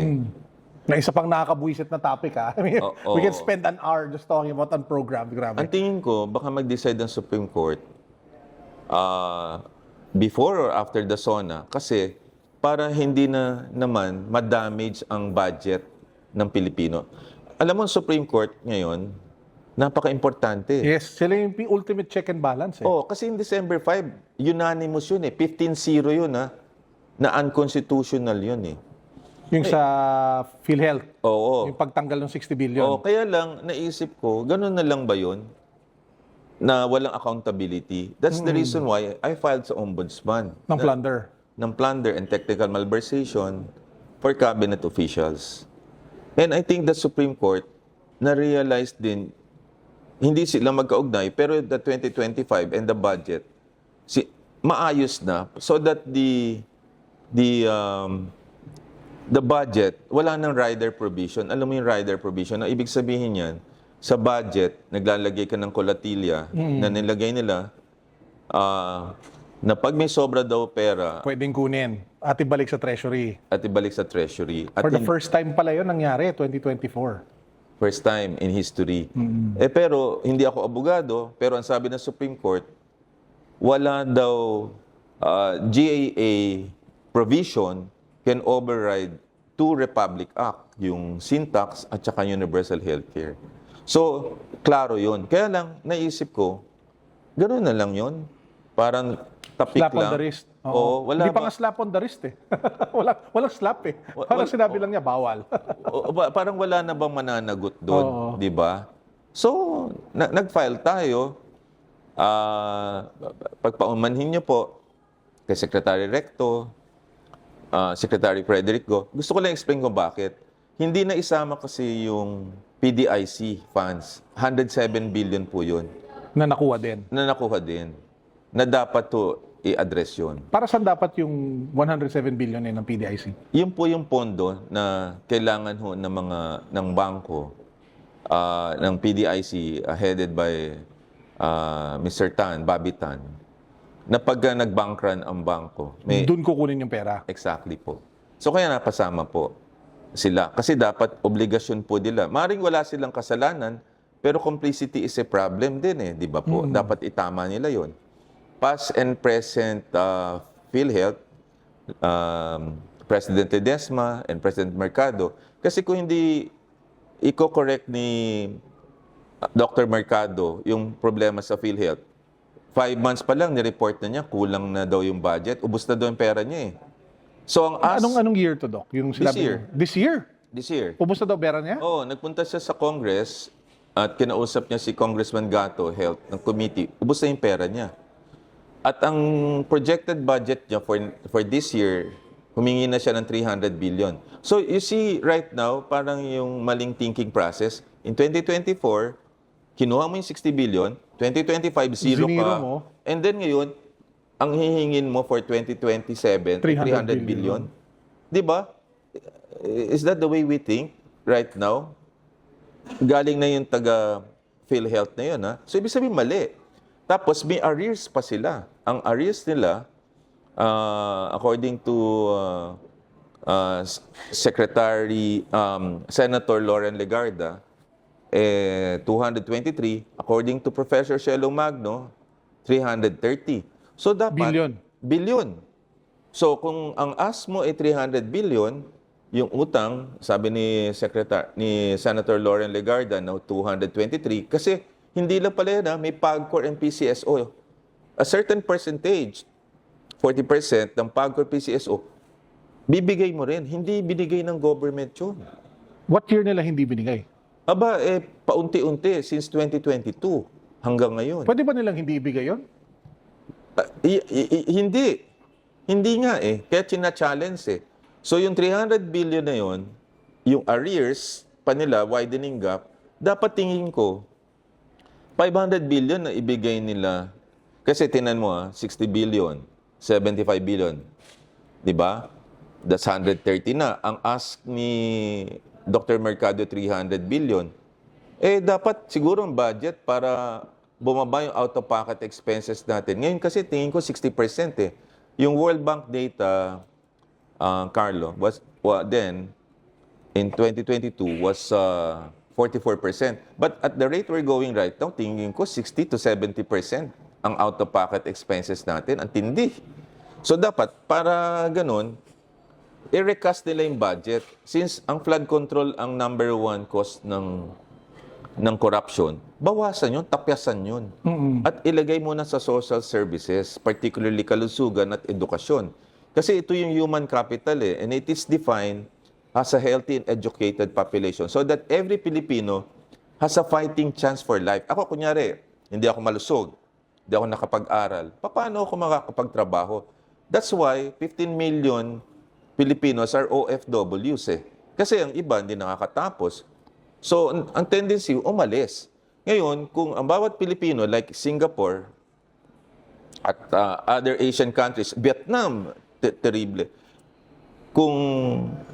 Na isa pang nakakabwisit na topic ha. I mean, we can spend an hour just talking about unprogrammed. Grabe. Ang tingin ko, baka mag-decide ang Supreme Court before or after the SONA kasi para hindi na naman ma-damage ang budget ng Pilipino. Alam mo, Supreme Court ngayon, Napaka-importante. Yes, sila yung ultimate check and balance eh. Oh, kasi in December 5, unanimous yun eh. 15-0 yun na unconstitutional yun eh. Yung sa PhilHealth, Oo. yung pagtanggal ng 60 billion. Oh, kaya lang, naisip ko, ganun na lang ba yun? Na walang accountability. That's the reason why I filed sa ombudsman. Ng plunder. Ng plunder and technical malversation for cabinet officials. And I think the Supreme Court na-realize din, hindi sila magkaugnay, pero the 2025 and the budget, maayos na so that the budget, wala nang rider provision. Alam mo yung rider provision? Ang ibig sabihin yan, sa budget, naglalagay ka ng kolatilya na nilagay nila na pag may sobra daw pera Pwedeng kunin at ibalik sa treasury. at ibalik sa treasury. At For the first time pala yun nangyari, 2024. first time in history. Pero hindi ako abogado, pero ang sabi ng Supreme Court, wala daw GAA provision can override two Republic Act, yung sin tax at saka universal healthcare. So, klaro yun. Kaya lang, naisip ko, gano'n na lang yun. Parang tapik Slap lang. on the wrist. Oo, wala Hindi pa ba- nga slap on the wrist eh. walang slap eh. Parang sinabi lang niya, bawal. Parang wala na bang mananagot doon, Oo. di ba? So, nag-file tayo. Pagpaumanhin niyo po kay Secretary Recto, Secretary Frederick Go. Gusto ko lang explain kung bakit. Hindi na isama kasi yung PDIC funds. 107 billion po yun Na nakuha din. na nakuha din. Na dapat to i-address yun. Para saan dapat yung 107 billion eh ng PDIC? Yun po yung pondo na kailangan ho ng bangko ng PDIC headed by Mr. Tan, Bobby Tan, na pag nag-bank run ang bangko, may Doon kukunin yung pera. exactly po. So kaya napasama po sila. Kasi dapat obligasyon po nila. Maring wala silang kasalanan, pero complicity is a problem din eh, di ba po? Dapat itama nila yon. Past and present PhilHealth, President Ledesma and President Mercado. Kasi kung hindi i-correct ni Dr. Mercado yung problema sa PhilHealth, 5 months pa lang, ni-report na niya, kulang na daw yung budget, ubos na daw yung pera niya eh. So ang Anong year to, Doc? Yung sinabi year. mo? This year? this year, Ubus na daw pera niya? Oo, nagpunta siya sa Congress at kinausap niya si Congressman Gatto, Health, ng committee. Ubus na yung pera niya. At ang projected budget niya for this year, humingi na siya ng 300 billion. So you see right now, parang yung maling thinking process. In 2024, kinuha mo yung 60 billion, 2025, zero Ziniro ka. mo. And then ngayon, ang hihingin mo for 2027, 300 billion. Di ba? Is that the way we think right now? Galing na yung taga PhilHealth na yun, ha? So, ibig sabihin, mali. Tapos, may arrears pa sila. Ang arrears nila, according to Senator Lauren Legarda, 223. According to Professor Shelo Magno, 330. So, dapat... Billion. So, kung ang ask mo ay 300 billion, yung utang, sabi ni Senator Lauren Legarda, na 223, kasi hindi lang pala yan, may PAGCOR and PCSO. A certain percentage, 40% ng PAGCOR PCSO, bibigay mo rin. Hindi binigay ng government yun. What year nila hindi binigay? Aba, paunti-unti, since 2022 hanggang ngayon. Pwede ba nilang hindi ibigay yon? Hindi. Hindi nga eh. Kaya china-challenge eh. So yung 300 billion na yon, yung arrears pa nila, widening gap, dapat tingin ko, 500 billion na ibigay nila. Kasi tinan mo 60 billion, 75 billion. Di ba? That's 130 na. Ang ask ni Dr. Mercado, 300 billion. Dapat siguro ang budget para bumaba yung out-of-pocket expenses natin. Ngayon kasi tingin ko 60% eh. Yung World Bank data, Carlo, was then in 2022 was 44%. But at the rate we're going right now, tingin ko 60 to 70% ang out-of-pocket expenses natin. Ang tindi. So dapat, para ganun, i-recast nila yung budget. Since ang flood control ang number one cost ng ng corruption, bawasan yun, tapyasan yun. At ilagay muna sa social services, particularly kalusugan at edukasyon. Kasi ito yung human capital and it is defined as a healthy and educated population so that every Filipino has a fighting chance for life. Ako, kunyari, hindi ako malusog, hindi ako nakapag-aral. Paano ako makakapagtrabaho? That's why 15 million Filipinos are OFWs Kasi ang iba hindi nakakatapos. So, ang tendency, umalis. Ngayon, kung ang bawat Pilipino, like Singapore at other Asian countries, Vietnam, terrible. Kung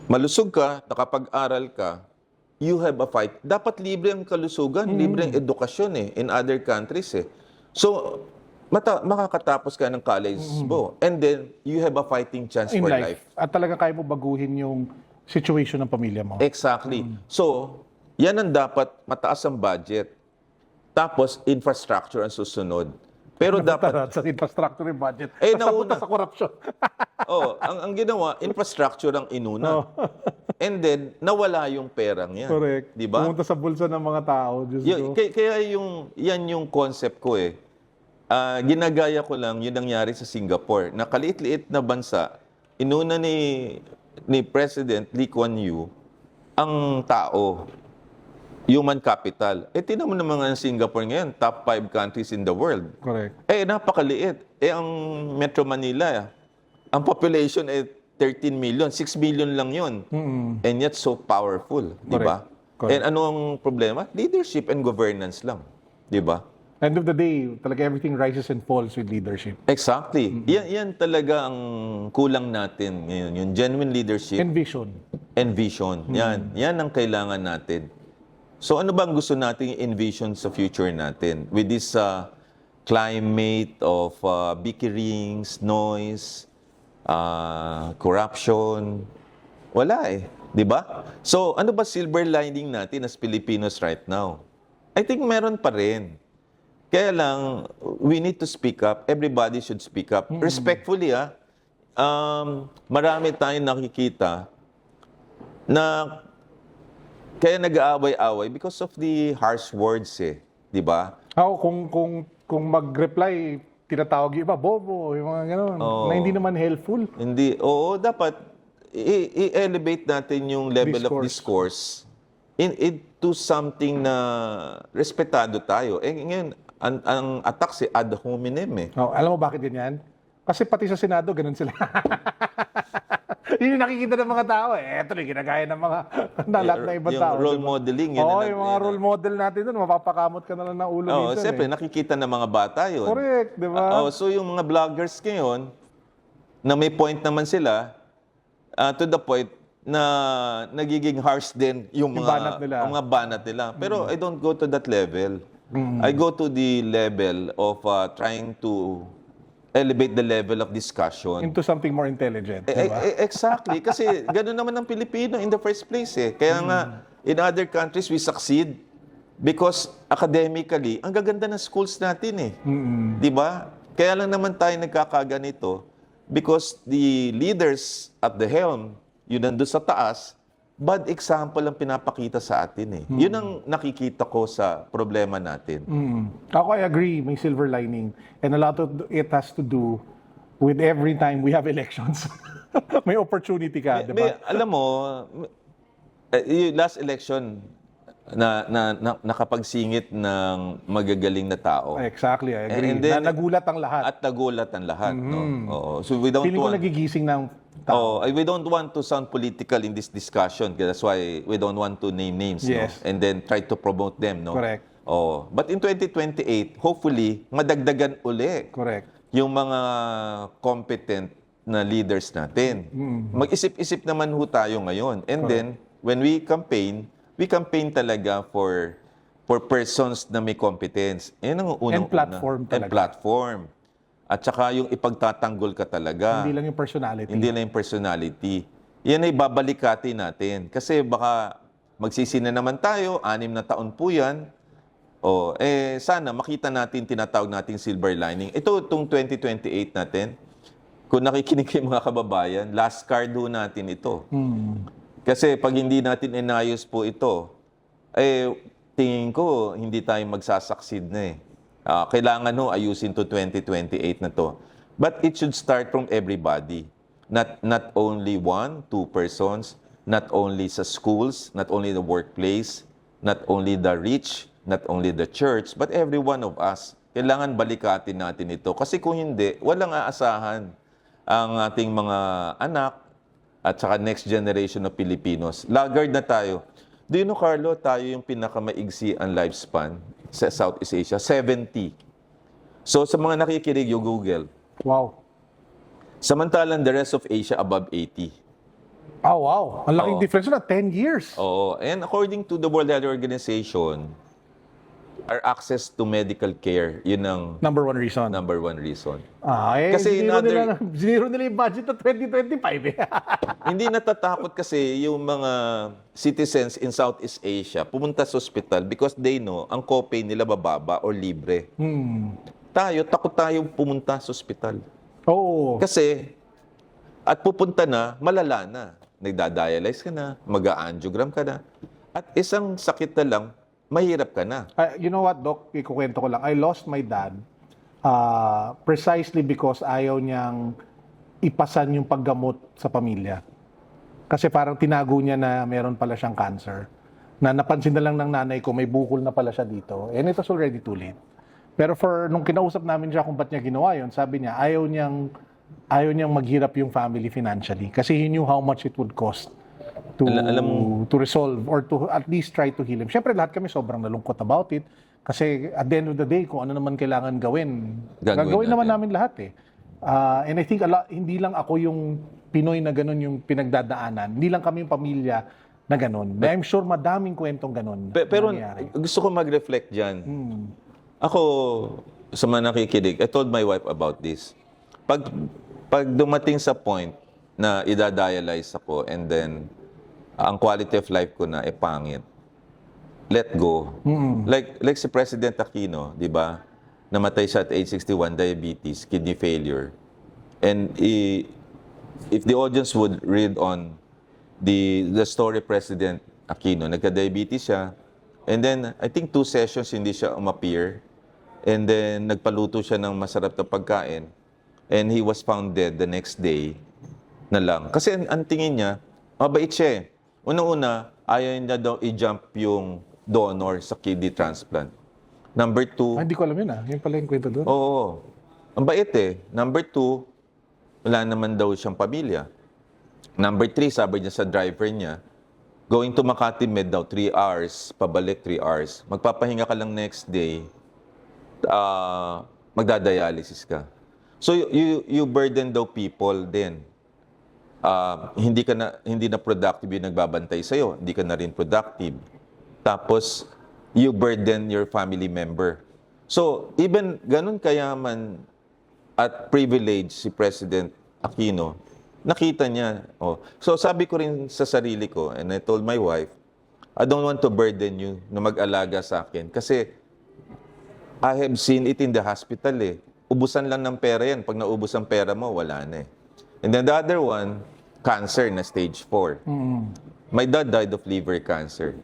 malusog ka, nakapag-aral ka, you have a fight. Dapat libre ang kalusugan, libre ang edukasyon in other countries So, makakatapos ka ng college mo. And then, you have a fighting chance In for life. life. At talaga kaya mo baguhin yung situation ng pamilya mo. Exactly. So, yan ang dapat mataas ang budget. Tapos, infrastructure ang susunod. Pero dapat, Sa infrastructure and budget. Tapos nauna. napunta sa corruption. ang ginawa, infrastructure ang inuna. And then, nawala yung perang yan. Correct. Di ba? Pumunta sa bulsa ng mga tao. Diyos ko. Kaya yan yung concept ko ginagaya ko lang yung nangyari sa Singapore. Na kaliit-liit na bansa, inuna ni President Lee Kuan Yew ang tao, human capital. Tingnan mo naman ang Singapore ngayon, top 5 countries in the world. Correct. Napakaliit. Ang Metro Manila, ang population 13 million, 6 million lang yun. And yet so powerful, di ba? Correct. And ano ang problema? Leadership and governance lang, di ba? End of the day, talaga everything rises and falls with leadership. Exactly. Yan talaga ang kulang natin ngayon, yung genuine leadership And vision. and vision. Yan ang kailangan natin. So ano bang gusto nating envision sa future natin with this climate of bickerings, noise, corruption? Wala di ba? So ano ba silver lining natin as Filipinos right now? I think meron pa rin. Kaya lang, we need to speak up. Everybody should speak up. Respectfully, marami tayong nakikita na kaya nag-aaway-away because of the harsh words di ba? Kung mag-reply, tinatawag yung iba, bobo, yung mga gano'n, na hindi naman helpful. Hindi. Dapat i-elevate natin yung level of discourse into something na respetado tayo. Ngayon, ang attack ad hominem Alam mo bakit ganyan? Kasi pati sa Senado, ganun sila. Yun yung nakikita ng mga tao Ito yung ginagaya ng mga lahat na ibang tao. Yung role modeling. Yung mga role model natin doon, mapapakamot ka na lang ng ulo minsan. Siyempre, nakikita ng mga bata yun. Correct, di ba? So yung mga vloggers ngayon, na may point naman sila, to the point na nagiging harsh din yung mga banat nila. Pero I don't go to that level. I go to the level of trying to elevate the level of discussion. Into something more intelligent. Diba? Exactly. Kasi gano'n naman ang Pilipino in the first place Kaya nga, in other countries, we succeed because academically, ang gaganda ng schools natin Di ba? Kaya lang naman tayo nagkakaganito because the leaders at the helm, yun nandun sa taas, bad example ang pinapakita sa atin Yun ang nakikita ko sa problema natin. Ako, I agree, may silver lining. And a lot of it has to do with every time we have elections. May opportunity ka, di ba? Alam mo, yung last election, nakapagsingit ng magagaling na tao. Exactly, I agree. And then, nagulat ang lahat. At nagulat ang lahat. No? Oo. So we don't Feeling ko nagigising ng tao. We don't want to sound political in this discussion. That's why we don't want to name names. Yes. No? And then try to promote them. No? Correct. But in 2028, hopefully, madagdagan uli Correct. yung mga competent na leaders natin. Mag-isip-isip naman ho tayo ngayon. And then, when we campaign talaga for persons na may competence. Yan ang unang-una. And platform talaga. And platform. At saka yung ipagtatanggol ka talaga. Hindi lang yung personality. Hindi lang yung personality. Yan ay babalikatin natin. Kasi baka magsisina naman tayo, 6 na taon po yan. Sana makita natin, tinatawag nating silver lining. Itong 2028 natin, kung nakikinig kayo mga kababayan, last card ho natin ito. Kasi pag hindi natin inayos po ito, tingin ko, hindi tayo magsasucceed na eh. Kailangan ayusin to 2028 na to. But it should start from everybody. Not only one, two persons, not only sa schools, not only the workplace, not only the rich, not only the church, but every one of us. Kailangan balikatin natin ito. Kasi kung hindi, walang aasahan ang ating mga anak at saka next generation of Filipinos. Laggard na tayo. Do you know, Carlo, tayo yung pinakamaigsi ang lifespan sa Southeast Asia, 70. So sa mga nakikinig, yung Google. Wow. Samantalang the rest of Asia above 80. Oh, wow. Ang laking Oo. difference na, 10 years. Oo. And according to the World Health Organization, our access to medical care, yun ang Number one reason. number one reason. Kasi Kasi zinero nila yung budget na 2025 eh. Hindi natatakot kasi yung mga citizens in Southeast Asia pumunta sa hospital because they know ang copay nila bababa or libre. Tayo, takot tayong pumunta sa hospital. Oo. Kasi, at pupunta na, malala na. Nagda-dialyze ka na, mag-angiogram ka na. At isang sakit na lang, mahirap ka na. You know what, Doc? Ikukwento ko lang. I lost my dad precisely because ayaw niyang ipasan yung paggamot sa pamilya. Kasi parang tinago niya na meron pala siyang cancer. Na napansin na lang ng nanay ko, may bukol na pala siya dito. And it was already too late. Pero nung kinausap namin siya kung ba't niya ginawa yun, sabi niya, ayaw niyang maghirap yung family financially. Kasi he knew how much it would cost to resolve or to at least try to heal him. Siyempre, lahat kami sobrang nalungkot about it. Kasi at the end of the day, kung ano naman kailangan gawin, gagawin naman namin lahat eh. And I think hindi lang ako yung Pinoy na ganun yung pinagdadaanan. Hindi lang kami yung pamilya na ganun. I'm sure madaming kwentong ganun. Pero nangyayari. gusto ko mag-reflect dyan. Ako, sa mga nakikinig, I told my wife about this. Pag dumating sa point na idadialyze ako and then ang quality of life ko na pangit, let go. Like si President Aquino, di ba? Namatay siya at age 61, diabetes, kidney failure. And if the audience would read on the story President Aquino, nagka-diabetes siya, and then I think 2 sessions hindi siya umappear. And then, nagpaluto siya ng masarap na pagkain. And he was found dead the next day na lang. Kasi ang tingin niya, mabait siya eh. Una-una, ayaw niya daw i-jump yung donor sa kidney transplant. Number 2, Hindi ko alam yun Yun pala yung kwento doon. oo, ang bait eh. Number 2, wala naman daw siyang pamilya. Number 3, sabi niya sa driver niya, going to Makati Med daw, 3 hours, pabalik 3 hours. Magpapahinga ka lang next day, magdadialysis ka. So you burden daw people din. Hindi na productive yung nagbabantay sa iyo, hindi ka na rin productive. Tapos you burden your family member. So even ganun kayaman at privilege si President Aquino, nakita niya. So sabi ko rin sa sarili ko, and I told my wife, I don't want to burden you na mag-alaga sa akin kasi I have seen it in the hospital eh. Ubusan lang ng pera yan. Pag naubos ang pera mo, wala na eh. And then the other one, cancer na stage 4. My dad died of liver cancer.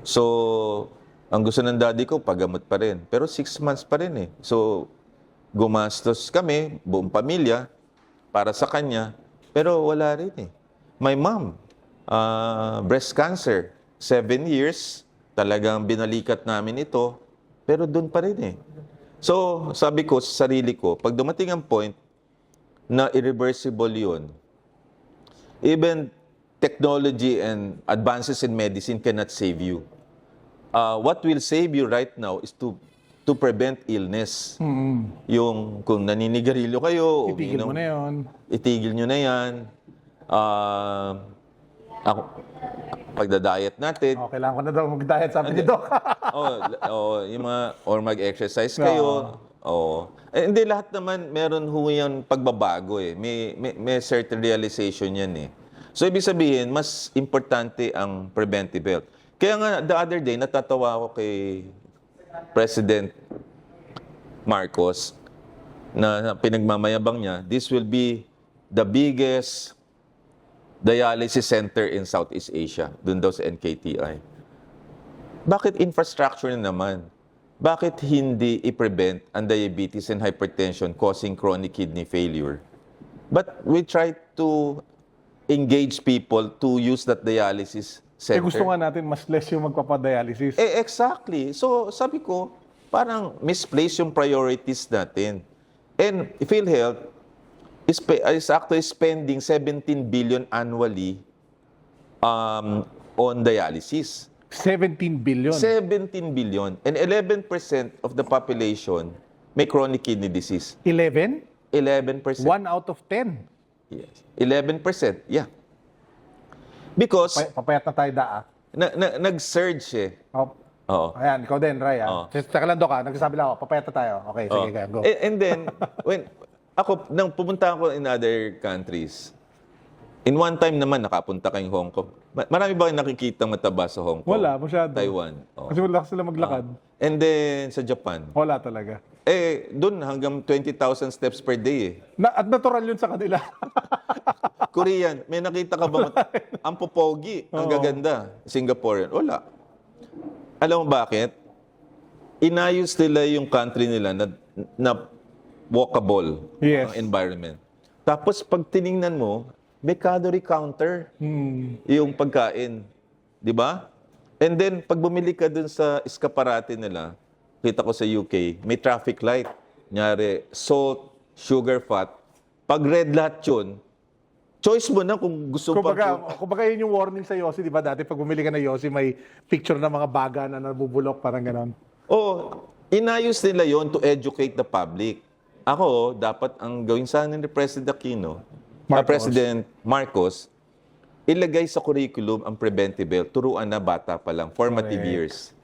So, ang gusto ng daddy ko, pagamot pa rin. Pero 6 months pa rin eh. So, gumastos kami, buong pamilya, para sa kanya. Pero wala rin eh. My mom, breast cancer, 7 years, talagang binalikat namin ito. Pero doon pa rin eh. So, sabi ko sa sarili ko, pag dumating ang point na irreversible yun, even technology and advances in medicine cannot save you. What will save you right now is to prevent illness. Yung kung naninigarilyo kayo, Itigil mo na yun. itigil nyo na yan. Pagda-diet natin, Kailangan ko na daw mag-diet, sabi ni Doc. yung mga, or mag-exercise kayo. Hindi lahat naman meron ho yan pagbabago eh. May certain realization yan eh. So, ibig sabihin, mas importante ang preventive health. Kaya nga, the other day, natatawa ako kay President Marcos na pinagmamayabang niya, this will be the biggest dialysis center in Southeast Asia, dun daw sa NKTI. Bakit infrastructure na naman? Bakit hindi i-prevent ang diabetes and hypertension causing chronic kidney failure? But we try to engage people to use that dialysis Eh center. gusto nga natin mas less yung magpapadialysis. Exactly. So, sabi ko, parang misplaced yung priorities natin. And PhilHealth is actually spending 17 billion annually on dialysis. 17 billion. 17 billion. And 11% of the population may chronic kidney disease. 11? 11%. 1 out of 10. Yes. 11%. Yeah. Because Papayat na tayo daa. nag-surge eh. Oh. Oo. Ayan, ikaw din, Ray. Oo. Teka lang, Doc. Nagsasabi lang ako, papayat na tayo. Okay, sige, go. And then, nang pumunta ako in other countries, in one time naman, nakapunta kayong Hong Kong. Marami ba kayong nakikita mataba sa Hong Kong? Wala, masyado. Taiwan. Oo. Kasi wala sila maglakad. And then, sa Japan. Wala talaga. Doon hanggang 20,000 steps per day eh. At natural yun sa kanila. Korean, may nakita ka ba? Ang popogi, ang gaganda. Singaporean, wala. Alam mo bakit? Inayos nila yung country nila na walkable Yes. ang environment. Tapos pag tiningnan mo, may calorie counter yung pagkain. Di ba? And then, pag bumili ka dun sa eskaparate nila, kita ko sa UK, may traffic light. Nyari, salt, sugar, fat. Pag red lahat yun, choice mo na kung gusto Kumbaga yun yung warning sa Yossi, di ba? Dati pag bumili ka ng Yossi, may picture ng mga baga na nabubulok, parang ganon. Inayos nila yon to educate the public. Ako, dapat ang gawin sana ni President Aquino, President Marcos, ilagay sa curriculum ang preventive health. Turuan na bata pa lang, formative years.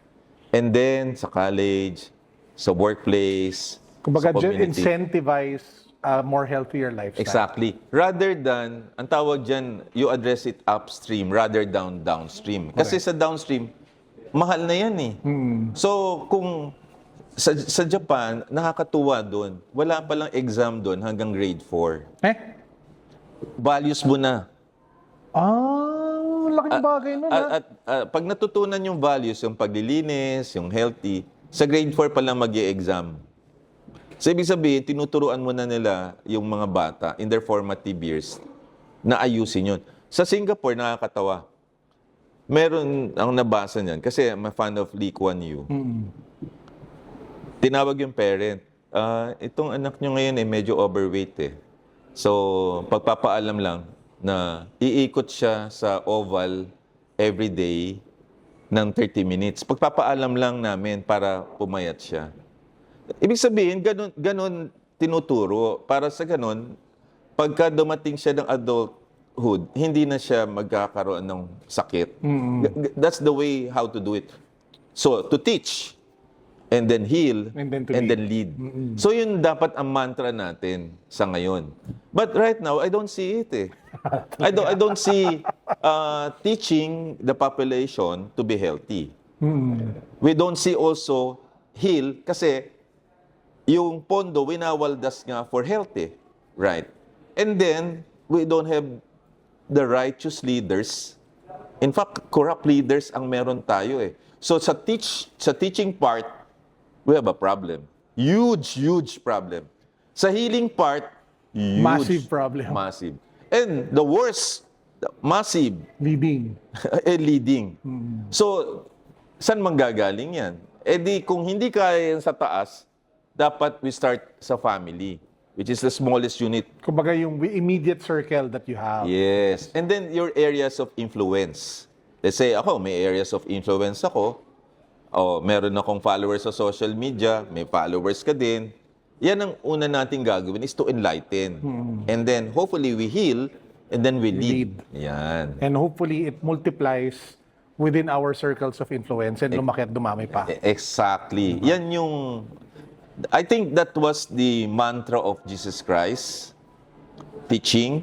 And then, sa college, sa workplace, Kumbaga, sa community. incentivize more healthier lifestyle. Exactly. Rather than, ang tawag dyan, you address it upstream rather than downstream. Kasi sa downstream, mahal na yan eh. So, kung sa Japan, nakakatuwa doon. Wala palang exam doon hanggang grade 4. Values mo na. Laking bagay nun, ha? At pag natutunan yung values, yung paglilinis, yung healthy, sa grade 4 pa lang mag-i-exam. So, ibig sabihin, tinuturuan mo na nila yung mga bata in their formative years na ayusin yun. Sa Singapore, nakakatawa. Meron ang nabasa niyan kasi I'm a fan of Lee Kuan Yew. Tinawag yung parent, itong anak nyo ngayon medyo overweight eh. So, pagpapaalam lang na iikot siya sa oval every day ng 30 minutes. Pagpapaalam lang namin para pumayat siya. Ibig sabihin, ganun tinuturo. Para sa ganun, pagka dumating siya ng adulthood, hindi na siya magkakaroon ng sakit. That's the way how to do it. So, to teach, and then heal, And then lead. So, yun dapat ang mantra natin sa ngayon. But right now, I don't see it eh. I don't see teaching the population to be healthy. We don't see also heal kasi yung pondo, winawaldas nga for healthy, right? And then, we don't have the righteous leaders. In fact, corrupt leaders ang meron tayo eh. So, sa teaching part, we have a problem. Huge problem. Sa healing part, huge. Massive problem. Massive. And the worst, massive, Leading. leading. So, saan manggagaling yan? Di, kung hindi kaya yan sa taas, dapat we start sa family, which is the smallest unit. Kumbaga yung immediate circle that you have. Yes. And then your areas of influence. Let's say ako, may areas of influence ako. Meron akong followers sa social media, may followers ka din. Yan ang una nating gagawin is to enlighten. And then hopefully we heal and then we lead. Yan. And hopefully it multiplies within our circles of influence and lumaki at dumami pa. Exactly. Yan yung I think that was the mantra of Jesus Christ, teaching,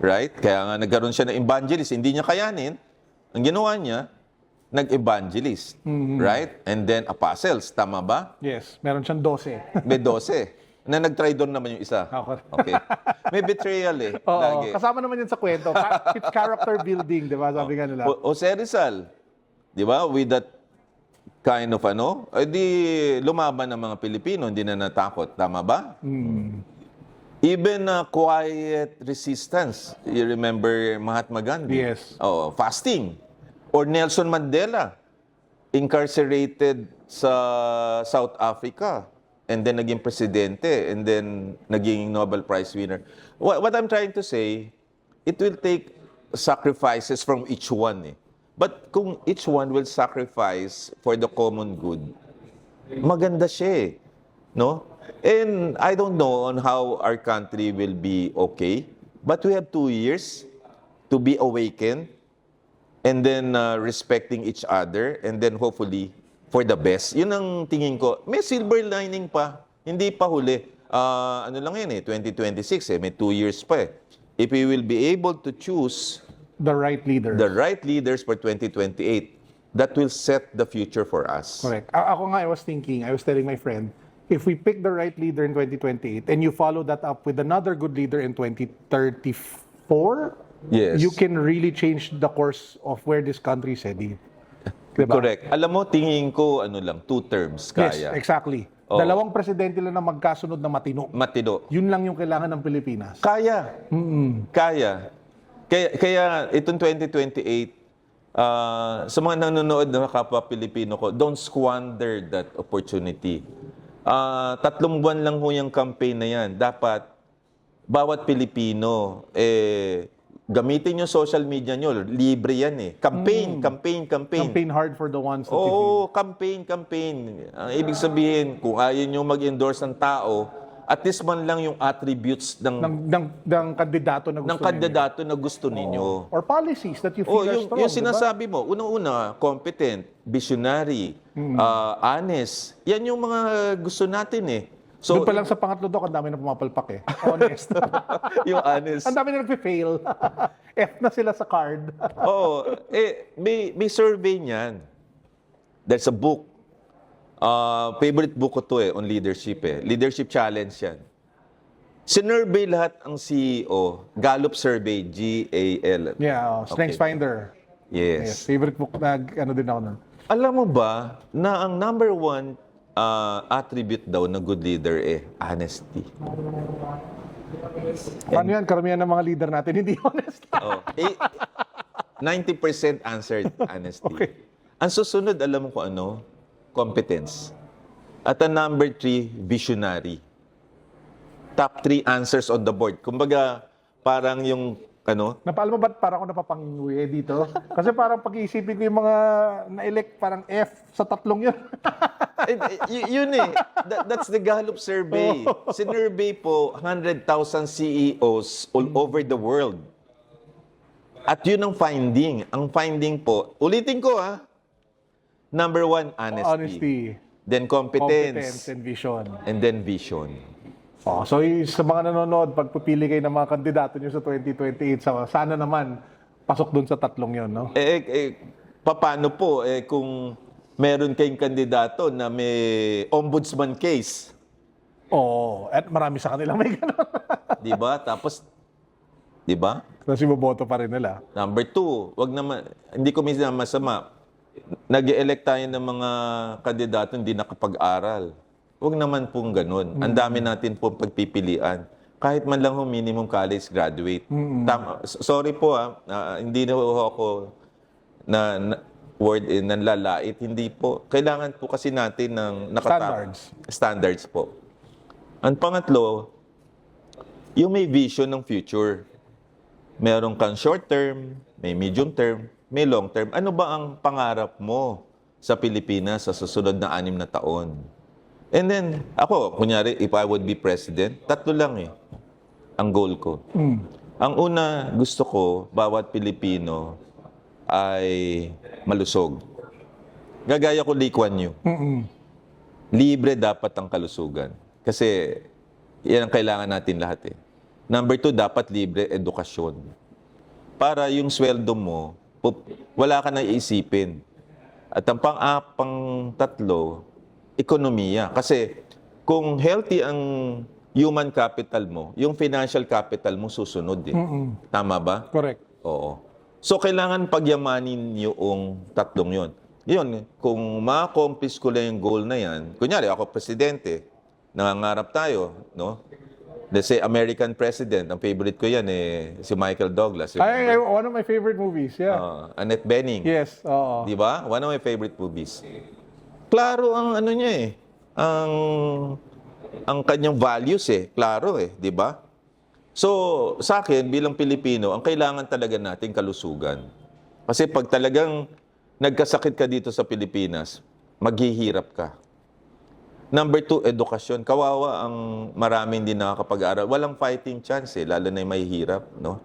right? Kaya nga nagkaroon siya ng evangelist, hindi niya kayanin. Ang ginawa niya, nag-evangelist, right? And then apostles, tama ba? Yes, meron siyang 12. May 12. Na nag-try doon naman yung isa. Okay. May betrayal eh. Oo, lagi. kasama naman yun sa kwento. It's character building, di ba? Sabi nga nila. Jose Rizal, di ba? With that kind of di lumaban ng mga Pilipino, hindi na natakot. Tama ba? Even quiet resistance. You remember Mahatma Gandhi? Yes. Oh, fasting. Or Nelson Mandela, incarcerated sa South Africa and then naging presidente and then naging Nobel Prize winner. What I'm trying to say, it will take sacrifices from each one. But kung each one will sacrifice for the common good, maganda siya no? And I don't know on how our country will be okay, but we have 2 years to be awakened and then respecting each other and then hopefully for the best. Yun ang tingin ko. May silver lining pa. Hindi pa huli. Ano lang yan 2026 may 2 years pa If we will be able to choose The right leader. the right leaders for 2028, that will set the future for us. Correct. Ako nga, I was telling my friend, if we pick the right leader in 2028 and you follow that up with another good leader in 2034, Yes. you can really change the course of where this country is heading. Diba? Correct. Alam mo, tingin ko, 2 terms Yes, kaya. exactly. Oo. Dalawang presidente lang na magkasunod na matino. Matino. Yun lang yung kailangan ng Pilipinas. Kaya. Kaya. Kaya itong 2028, sa mga nanonood na kapwa Pilipino ko, don't squander that opportunity. 3 buwan lang ho yung campaign na yan. Dapat, bawat Pilipino, gamitin yung social media nyo. Libre yan Campaign. Campaign hard for the ones that you feel. Oo, campaign. Ang ibig sabihin, kung ayaw nyo mag-endorse ng tao, at least man lang yung attributes ng kandidato na gusto kandidato na gusto ninyo. Or policies that you feel are strong. Yung sinasabi mo, unang-una, competent, visionary, honest. Yan yung mga gusto natin So, Doon pa lang sa pangatlo, Doc, ang dami na pumapalpak Honest. yung honest. Ang dami na nagpe-fail. F na sila sa card. Oo. May survey niyan. There's a book. Favorite book ko to on leadership Leadership Challenge yan. Sinurvey lahat ang CEO. Gallup Survey, GAL. Yeah, Strengths Finder. Yes. Favorite book na din ako nun. Alam mo ba na ang number 1 attribute daw ng good leader honesty. Ano yan? Karamihan ng mga leader natin hindi honest. 90% answered honesty. Okay. Ang susunod, alam mo kung ano? Competence. At ang number 3, visionary. Top 3 answers on the board. Kumbaga, parang yung Napaalam mo ba't parang ako napapanguwi dito? Kasi parang pag-iisipin ko yung mga na-elect parang F sa 3 yun. Yun that's the Gallup survey. Sinurvey po 100,000 CEOs all over the world. At yun ang finding. Ang finding po, ulitin ko number 1, honesty. Then competence. And vision. And then vision. So sa mga nanonood, pagpupili kayo ng mga kandidato nyo sa 2028, sana naman pasok dun sa 3 yun, no? Paano po kung meron kayong kandidato na may ombudsman case? At marami sa kanila may gano'n. Di ba? Tapos, di ba? Kasi boboto pa rin nila. Number 2, wag naman, hindi ko minsan masama. Nag-elect tayo ng mga kandidato hindi nakapag-aral. Huwag naman pong ganun. Ang dami natin pong pagpipilian. Kahit man lang minimum college graduate. Sorry po hindi na ako word nanlalait. Hindi po. Kailangan po kasi natin ng standards po. Ang pangatlo, yung may vision ng future. Meron kang short term, may medium term, may long term. Ano ba ang pangarap mo sa Pilipinas sa susunod na 6 na taon? And then, ako, kunyari, if I would be president, 3 lang ang goal ko. Ang una, gusto ko, bawat Pilipino ay malusog. Gagaya ko Lee Kuan Yew. Libre dapat ang kalusugan. Kasi, yan ang kailangan natin lahat Number 2, dapat libre edukasyon. Para yung sweldo mo, wala ka na iisipin. At ang pang-3, ekonomiya. Kasi kung healthy ang human capital mo, yung financial capital mo susunod Tama ba? Correct. Oo. So, kailangan pagyamanin yung 3 yon. yun, kung ma-accomplish ko lang yung goal na yan, kunyari ako presidente, nangangarap tayo, no? Let's say American president, ang favorite ko yan si Michael Douglas. One of my favorite movies, yeah. Annette Bening. Yes, oo. Di ba? One of my favorite movies. Klaro ang ano niya ang kanyang values klaro di ba? So, sa akin bilang Pilipino, ang kailangan talaga natin kalusugan. Kasi pag talagang nagkasakit ka dito sa Pilipinas, maghihirap ka. Number 2, edukasyon. Kawawa ang maraming hindi nakakapag-aral. Walang fighting chance lalo na yung mahihirap, no?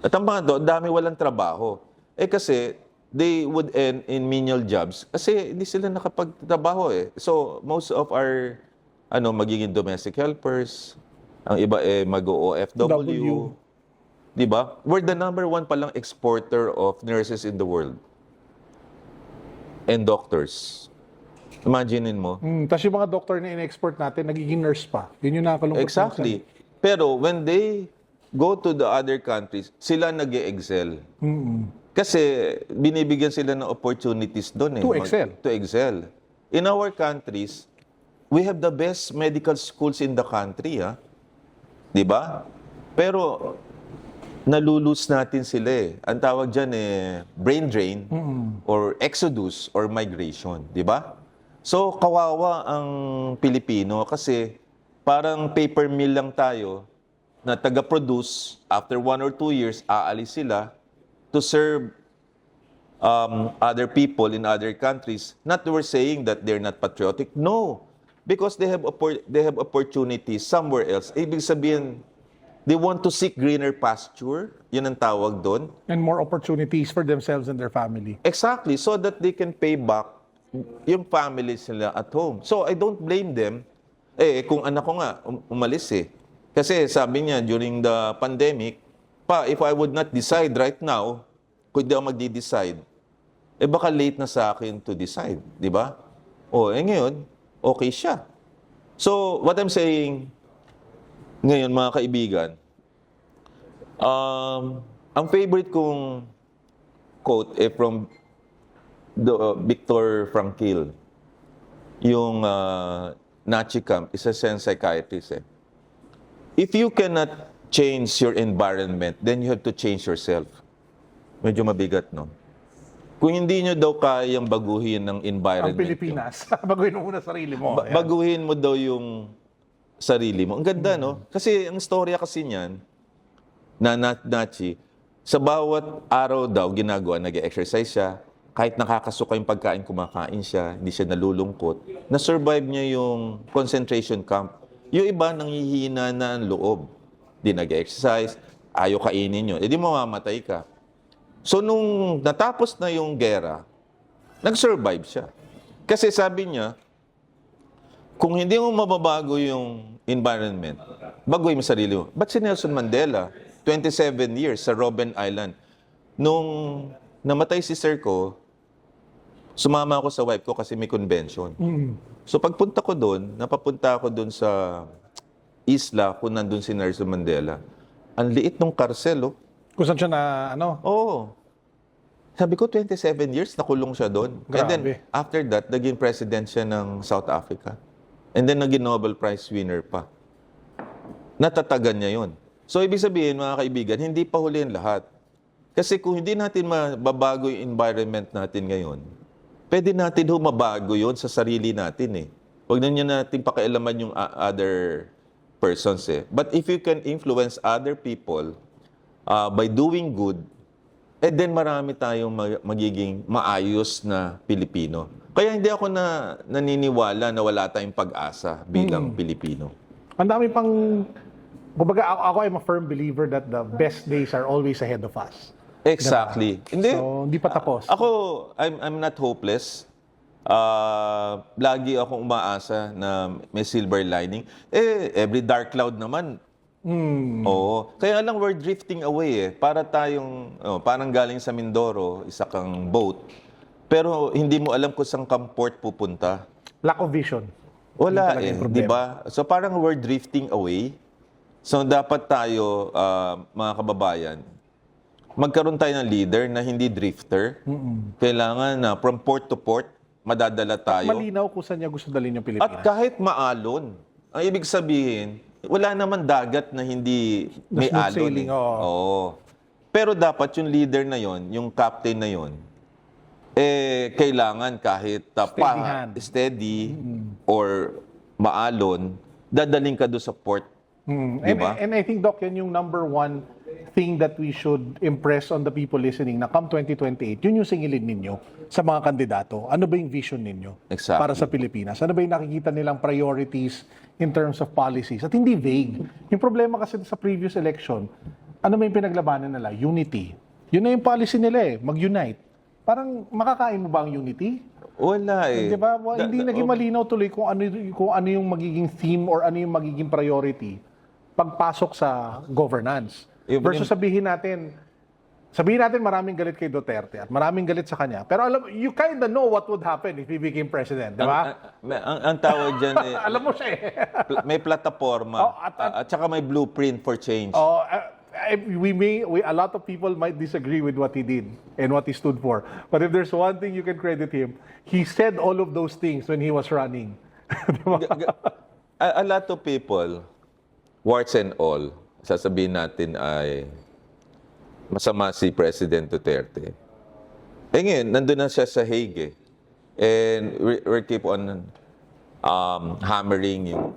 At ang mga doon, dami walang trabaho. Kasi they would end in menial jobs kasi hindi sila nakapagtrabaho So, most of our magiging domestic helpers, ang iba mag-OFW. Di ba? We're the number 1 palang exporter of nurses in the world. And doctors. Imaginin mo. Tapos yung mga doktor na in-export natin, nagiging nurse pa. Yun yung nakakalungkot. Exactly. Pero when they go to the other countries, sila nag-e-excel. Kasi binibigyan sila ng opportunities doon To excel. To excel. In our countries, we have the best medical schools in the country, di ba? Pero nalulus natin sila Ang tawag dyan brain drain or exodus or migration, di ba? So, kawawa ang Pilipino kasi parang paper mill lang tayo na taga-produce, after 1 or 2 years, aalis sila to serve other people in other countries. Not that we're saying that they're not patriotic. No, because they have opportunities somewhere else. Ibig sabihin, they want to seek greener pasture. Yun ang tawag doon. And more opportunities for themselves and their family. Exactly, so that they can pay back yung families nila at home. So, I don't blame them. Kung anak ko nga, umalis Kasi sabi niya, during the pandemic, if I would not decide right now, kung hindi ako magdi-decide, baka late na sa akin to decide. Di ba? Ngayon, okay siya. So, what I'm saying, ngayon, mga kaibigan, ang favorite kong quote from Viktor Frankl, yung Nazi camp, isa siyang psychiatrist If you cannot change your environment, then you have to change yourself. Medyo mabigat, no? Kung hindi nyo daw kayang baguhin ng environment. Ang Pilipinas. Baguhin mo muna sarili mo. Baguhin mo daw yung sarili mo. Ang ganda, no? Kasi ang storya kasi niyan, na Nazi, sa bawat araw daw ginagawa, nag-exercise siya, kahit nakakasuka yung pagkain, kumakain siya, hindi siya nalulungkot, na-survive niya yung concentration camp. Yung iba, nanghihina na ang loob. Di nag-exercise, ayaw kainin yun. Di mamamatay ka. So, nung natapos na yung gera, nag-survive siya. Kasi sabi niya, kung hindi mo mababago yung environment, baguhin mo sarili mo. Ba't si Nelson Mandela, 27 years sa Robben Island, nung namatay si sir ko, sumama ako sa wife ko kasi may convention. So pagpunta ko doon, napapunta ako doon sa isla kung nandun si Nelson Mandela. Ang liit ng karsel, Kung saan siya na, Oo. Sabi ko, 27 years, nakulong siya doon. Grabe. And then, after that, naging president siya ng South Africa. And then, naging Nobel Prize winner pa. Natatagan niya yon. So, ibig sabihin, mga kaibigan, hindi pa huli ang lahat. Kasi kung hindi natin mababago yung environment natin ngayon, pwede natin mabago yon sa sarili natin Huwag na niya natin pakialaman yung other persons But if you can influence other people by doing good, then marami tayong magiging maayos na Pilipino. Kaya hindi ako naniniwala na wala tayong pag-asa bilang Pilipino. Ang dami pang, kumbaga ako I'm a firm believer that the best days are always ahead of us. Exactly. Hindi. So, hindi pa tapos. Ako, I'm not hopeless. Lagi akong umaasa na may silver lining. Every dark cloud naman. Oo. Kaya lang we're drifting away Para tayong, parang galing sa Mindoro, isa kang boat. Pero hindi mo alam kung saan kang port pupunta. Lack of vision. Wala Yun talaga yung di problema. ba? So parang we're drifting away. So dapat tayo, mga kababayan, magkaroon tayo ng leader na hindi drifter. Kailangan na from port to port, madadala tayo. Malinaw kung saan niya gusto dalhin yung At Pilipinas. kahit maalon, ang ibig sabihin, wala naman dagat na hindi may smooth alon. sailing, oo. Oo. Pero dapat yung leader na yon, yung captain na yon, kailangan kahit Steady hand. steady or maalon, dadaling ka doon sa port. Diba? And I think, Doc, yan yung number one thing that we should impress on the people listening na come 2028, yun yung singilin ninyo sa mga kandidato. Ano ba yung vision ninyo Exactly. para sa Pilipinas? Ano ba yung nakikita nilang priorities in terms of policies? At hindi vague. Yung problema kasi sa previous election, ano ba yung pinaglabanan nila? Unity. Yun na yung policy nila mag-unite. Parang makakain mo ba ang unity? Wala eh. Di ba? Hindi naging malinaw tuloy kung ano yung magiging theme or ano yung magiging priority pagpasok sa governance. Versus sabihin natin maraming galit kay Duterte at maraming galit sa kanya. Pero you kinda know what would happen if he became president, di ba? Ang tawag dyan Alam mo siya eh. may plataforma at saka may blueprint for change. A lot of people might disagree with what he did and what he stood for. But if there's one thing you can credit him, he said all of those things when he was running. Di ba? A lot of people, warts and all, sasabihin natin ay masama si President Duterte. Ngayon, nandun na siya sa Hague eh. And we keep on hammering yung...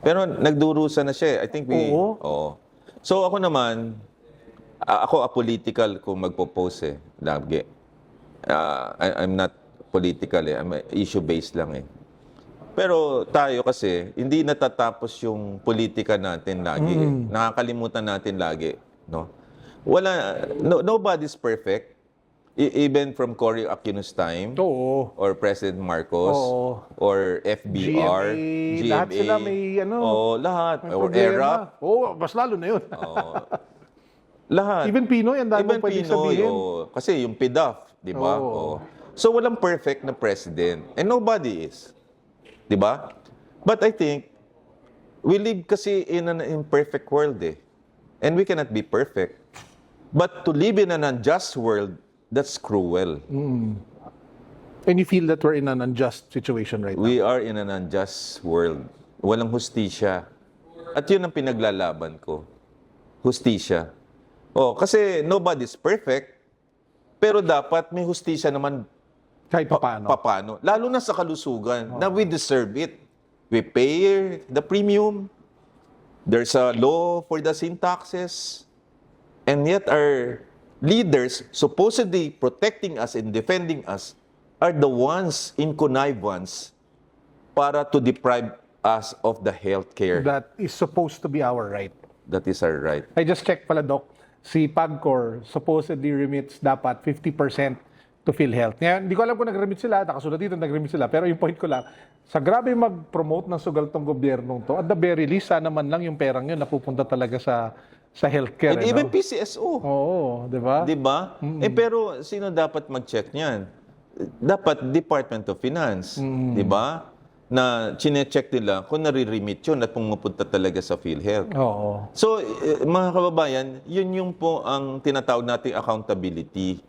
Pero nagdurusa na siya eh. I think we... Oo. So ako naman, ako apolitical kung magpo-post eh. Lagi. I'm not political eh. I'm issue-based lang eh. Pero tayo kasi, hindi natatapos yung politika natin lagi. Nakakalimutan natin lagi. No? Nobody's perfect. Even from Cory Aquino's time, Oo. or President Marcos, Oo. or FBR, GMA. Lahat sila may lahat. may Or problema. ERA. Mas lalo na yun. Lahat. Even Pinoy, ang dami Even mong pwedeng Pinoy, sabihin. kasi yung PDAF, di ba? Oo. Oo. So walang perfect na president. And nobody is. Di ba? But I think, we live kasi in an imperfect world eh. And we cannot be perfect. But to live in an unjust world, that's cruel. And you feel that we're in an unjust situation right now. We are in an unjust world. Walang hustisya. At yun ang pinaglalaban ko. Hustisya. Kasi nobody's perfect. Pero dapat may hustisya naman Kahit paano. paano. Lalo na sa kalusugan, na we deserve it. We pay the premium. There's a law for the sin taxes. And yet our leaders, supposedly protecting us and defending us, are the ones in connivance para to deprive us of the health care. That is supposed to be our right. That is our right. I just checked pala, Doc. Si PAGCOR supposedly remits dapat 50% to PhilHealth. Ngayon, hindi ko alam kung nag-remit sila, nakasulat dito nag-remit sila, pero yung point ko lang, sa grabe mag-promote ng sugal tong gobyernong to, at the very least, sana man lang yung perang yun napupunta talaga sa healthcare. And even PCSO. Oo, di ba? Di ba? Pero sino dapat mag-check niyan? Dapat Department of Finance. Di ba? Na chine-check nila kung nare-remit yun at pumupunta talaga sa PhilHealth. Oo. So, mga kababayan, yun yung po ang tinatawag nating accountability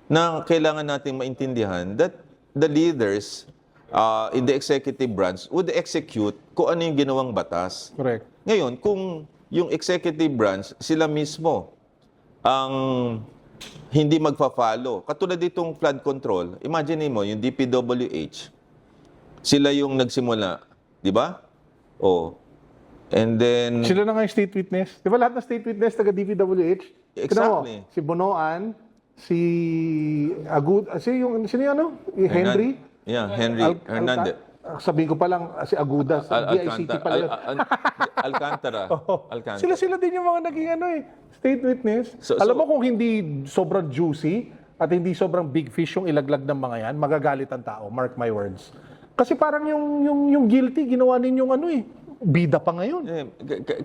na kailangan nating maintindihan that the leaders in the executive branch would execute kung ano yung ginawang batas. Correct. Ngayon, kung yung executive branch, sila mismo ang hindi magfa-follow. Katulad ditong flood control, imagine mo, yung DPWH, sila yung nagsimula, di ba? And then... Sila na nga yung state witness. Di ba lahat ng state witness taga DPWH? Exactly. Si Bonoan, si sino yung ano? Henry? Yeah, Henry Hernandez. Sabihin ko pa lang, si Aguda, sa DICT pala yun. Alcantara. Alcantara. Sila din yung mga naging state witness. So- Alam mo kung hindi sobrang juicy at hindi sobrang big fish yung ilaglag ng mga yan, magagalit ang tao. Mark my words. Kasi parang yung guilty, ginawa ninyong bida pa ngayon.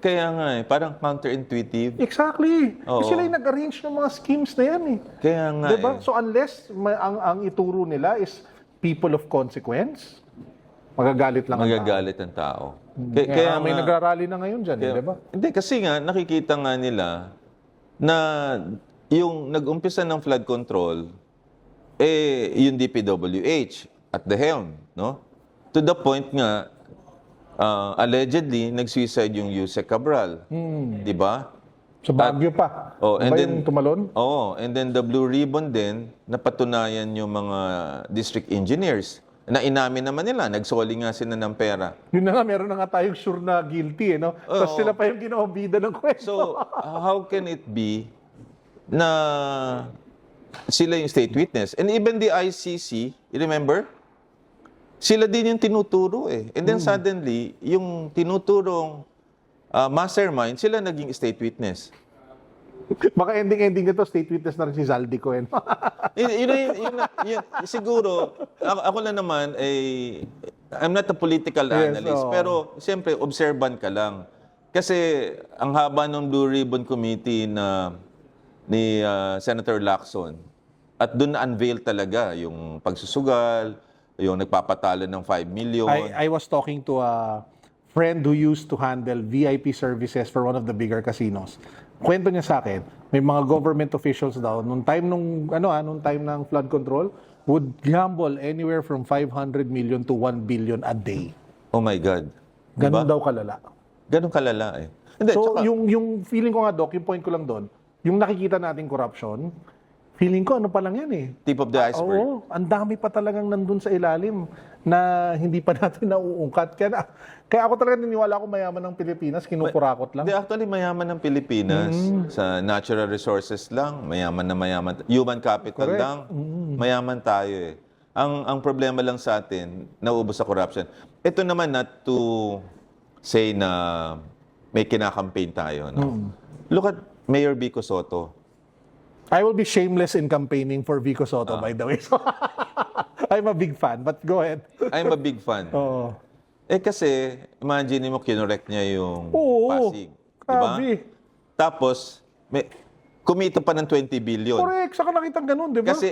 Kaya nga parang counterintuitive. Exactly. Oo. Kasi sila yung nag-arrange ng mga schemes na yan Kaya nga Diba? So unless ang ituro nila is people of consequence, magagalit lang ang tao. Magagalit ang tao. Kaya may nagrarally na ngayon dyan, di ba? Hindi, kasi nga, nakikita nga nila na yung nag-umpisa ng flood control, yung DPWH at the helm, no? To the point nga, allegedly, nag-suicide yung Yusek Cabral. Di ba? Sa Baguio pa. Oh, and ba then- yung tumalon? Oo, and then the Blue Ribbon din, napatunayan yung mga district engineers na inamin naman nila, nagsoli nga sila ng pera. Yun na nga, meron na nga tayong sure na guilty, no? Tapos sila pa yung ginawang bida ng kwento. So, how can it be na sila yung state witness? And even the ICC, you remember? Sila din yung tinuturo eh. And then suddenly, yung tinuturong mastermind, sila naging state witness. Baka ending-ending nito, state witness na rin si Zaldico. Eh. Siguro, ako lang naman, I'm not a political analyst, oo. pero siyempre, observant ka lang. Kasi ang haba ng Blue Ribbon Committee ni Senator Lacson, at doon na-unveil talaga yung pagsusugal, yung nagpapatalo ng 5 million. I was talking to a friend who used to handle VIP services for one of the bigger casinos. Kwento niya sa akin, may mga government officials daw nung time ng flood control would gamble anywhere from 500 million to 1 billion a day. Oh my God. Ganun daw kalala. Ganun kalala eh. Hindi, So tsaka- yung feeling ko nga, Doc, yung point ko lang doon, yung nakikita nating corruption, feeling ko ano pa lang yan eh. tip of the iceberg. Oo, ang dami pa talagang nandun sa ilalim na hindi pa natin nauungkat. Kaya ako talaga niniwala ko mayaman ng Pilipinas, kinukurakot lang. Hindi, actually, mayaman ng Pilipinas sa natural resources lang, mayaman na mayaman. Human capital Correct. lang, mayaman tayo eh. Ang problema lang sa atin, nauubos sa corruption. Ito naman, not to say na may kinakampaign tayo. No? Look at Mayor Vico Soto. I will be shameless in campaigning for Vico Soto, by the way. So, I'm a big fan, but go ahead. I'm a big fan. Oo. Kasi, imagine mo, kinorek niya yung Oo, Pasig. Diba? grabe. Tapos, kumita pa ng 20 billion. Correct, saka nakitang ganun, di ba? Kasi,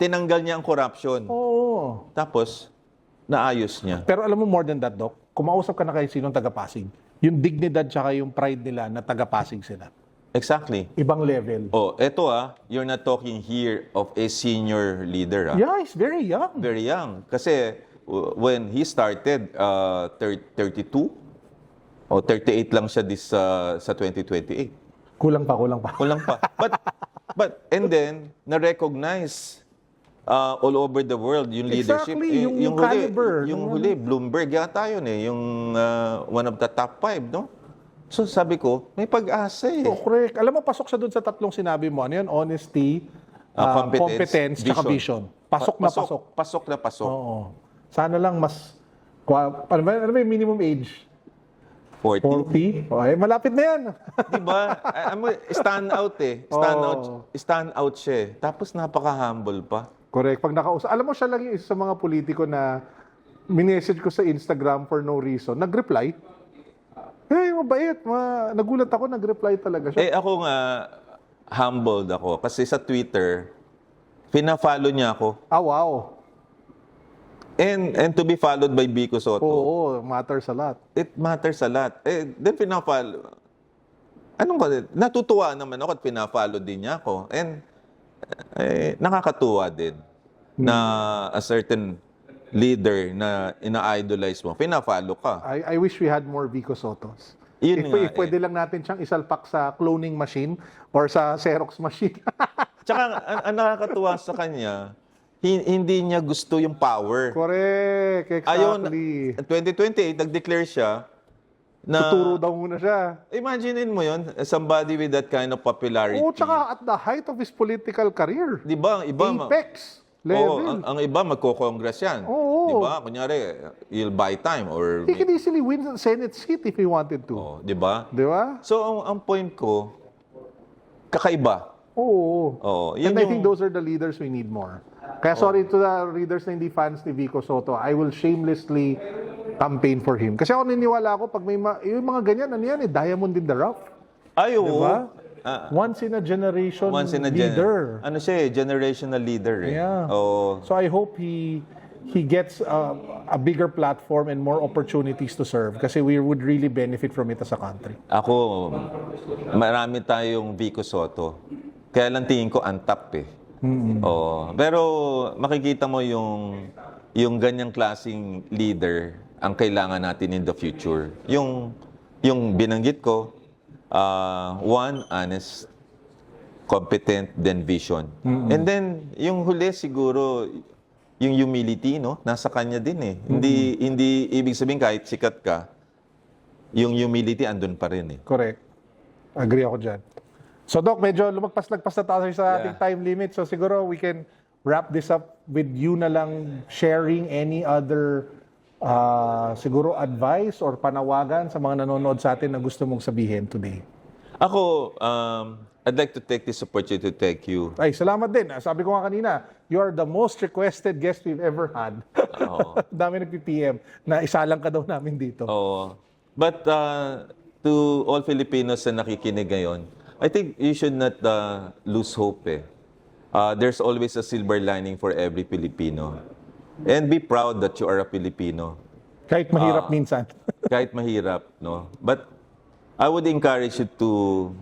tinanggal niya ang corruption. Oo. Tapos, naayos niya. Pero alam mo more than that, Doc, kumausap ka na kay sinong taga-Pasig. Yung dignidad tsaka yung pride nila na taga-Pasig sila. Exactly. Ibang level. Oh, eto you're not talking here of a senior leader. Yeah, he's very young. Very young. Kasi when he started, 32 o 38 lang siya sa 2028. Kulang pa, kulang pa. Kulang pa. But and then, na-recognize all over the world yung leadership. Exactly, yung caliber. Yung huli, Bloomberg yata yun eh. Yung one of the top 5, no? So sabi ko, may pag-asa eh. Oh, correct. Alam mo, pasok siya dun sa tatlong sinabi mo. Ano yun? Honesty, competence, tsaka vision. Pasok na pasok. Pasok na pasok. Oo. Sana lang mas... Ano ba yung minimum age? 40. 40? Okay, malapit na yan. Diba? Stand out eh. Stand out siya eh. Tapos napaka-humble pa. Correct. Pag nakausap, alam mo siya lang yung isa sa mga politiko na minessage ko sa Instagram for no reason. Nag-reply. Hey, mabait. Nagulat ako, nag-reply talaga siya. Ako nga, humbled ako. Kasi sa Twitter, pina-follow niya ako. Ah, wow. And to be followed by Vico Soto. Oo, matters a lot. It matters a lot. Then pina-follow. Natutuwa naman ako at pina-follow din niya ako. And nakakatuwa din na a certain leader na ina-idolize mo, pina-follow ka. I wish we had more Vico Sotos. Yun nga If pwede lang natin siyang isalpak sa cloning machine or sa Xerox machine. Tsaka ang nakakatuwa sa kanya, hindi niya gusto yung power. Correct, exactly. 2028, nag-declare siya na... Tuturo daw muna siya. Imagine mo yun, somebody with that kind of popularity. Oo, tsaka at the height of his political career. Di ba? Ang iba, Apex level. Oo, ang iba magko-congress yan. Oo. Di ba? Kunyari, you'll buy time or... He can easily win the Senate seat if he wanted to. Oh, di ba? Di ba? So, ang point ko, kakaiba. Oo. Oo, And yun I yung- think those are the leaders we need more. Kaya sorry to the readers na hindi fans ni Vico Soto, I will shamelessly campaign for him. Kasi ako niniwala ako, pag may yung mga ganyan, ano yan diamond in the rough. Ay, oo. Diba? Once in a generation Once in a leader. Ano siya eh, generational leader eh. Yeah. Oo. So I hope he gets a bigger platform and more opportunities to serve kasi we would really benefit from it as a country. Ako, marami tayong Vico Soto. Kaya lang tingin ko untap eh. Oo. Pero makikita mo yung ganyang klaseng leader ang kailangan natin in the future. Yung binanggit ko, one, honest, competent, then vision. And then, yung huli siguro, yung humility, no? Nasa kanya din eh. Hindi ibig sabihin kahit sikat ka, yung humility andun pa rin eh. Correct. Agree ako dyan. So, Doc, medyo lumagpas-lagpas na tayo sa ating time limit. So, siguro we can wrap this up with you na lang sharing any other siguro advice or panawagan sa mga nanonood sa atin na gusto mong sabihin today. Ako, I'd like to take this opportunity to thank you. Ay, salamat din. Sabi ko nga kanina, you are the most requested guest we've ever had. Dami nagpi-PM na isa lang ka daw namin dito. Oo. But to all Filipinos na nakikinig ngayon, I think you should not lose hope eh. There's always a silver lining for every Filipino. And be proud that you are a Filipino. Kahit mahirap minsan. Kahit mahirap, no? But I would encourage you to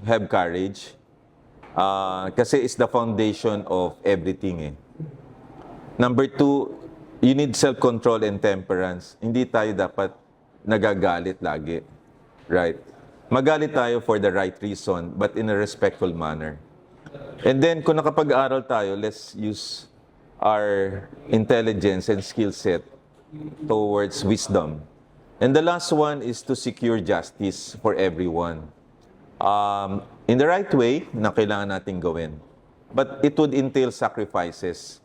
have courage. Kasi it's the foundation of everything eh. Number two, you need self-control and temperance. Hindi tayo dapat nagagalit lagi. Right? Magalit tayo for the right reason, but in a respectful manner. And then, kung nakapag-aral tayo, let's use our intelligence and skill set towards wisdom. And the last one is to secure justice for everyone. In the right way na kailangan natin gawin. But it would entail sacrifices.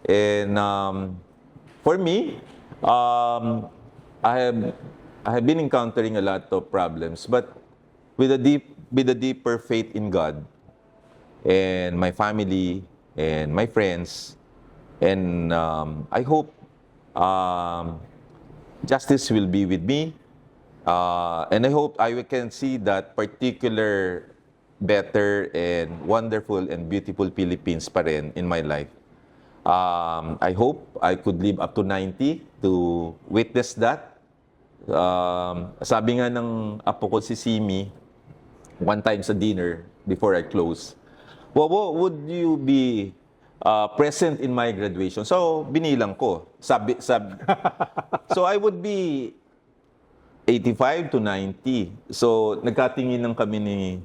And for me, I have been encountering a lot of problems, but with a deeper faith in God and my family and my friends, and I hope justice will be with me, and I hope I can see that particular better and wonderful and beautiful Philippines pa rin in my life. I hope I could live up to 90 to witness that. Sabi nga ng apo ko si Simi, one time sa dinner before I close, would you be present in my graduation? So, binilang ko. So, I would be 85 to 90. So, nagkatingin lang kami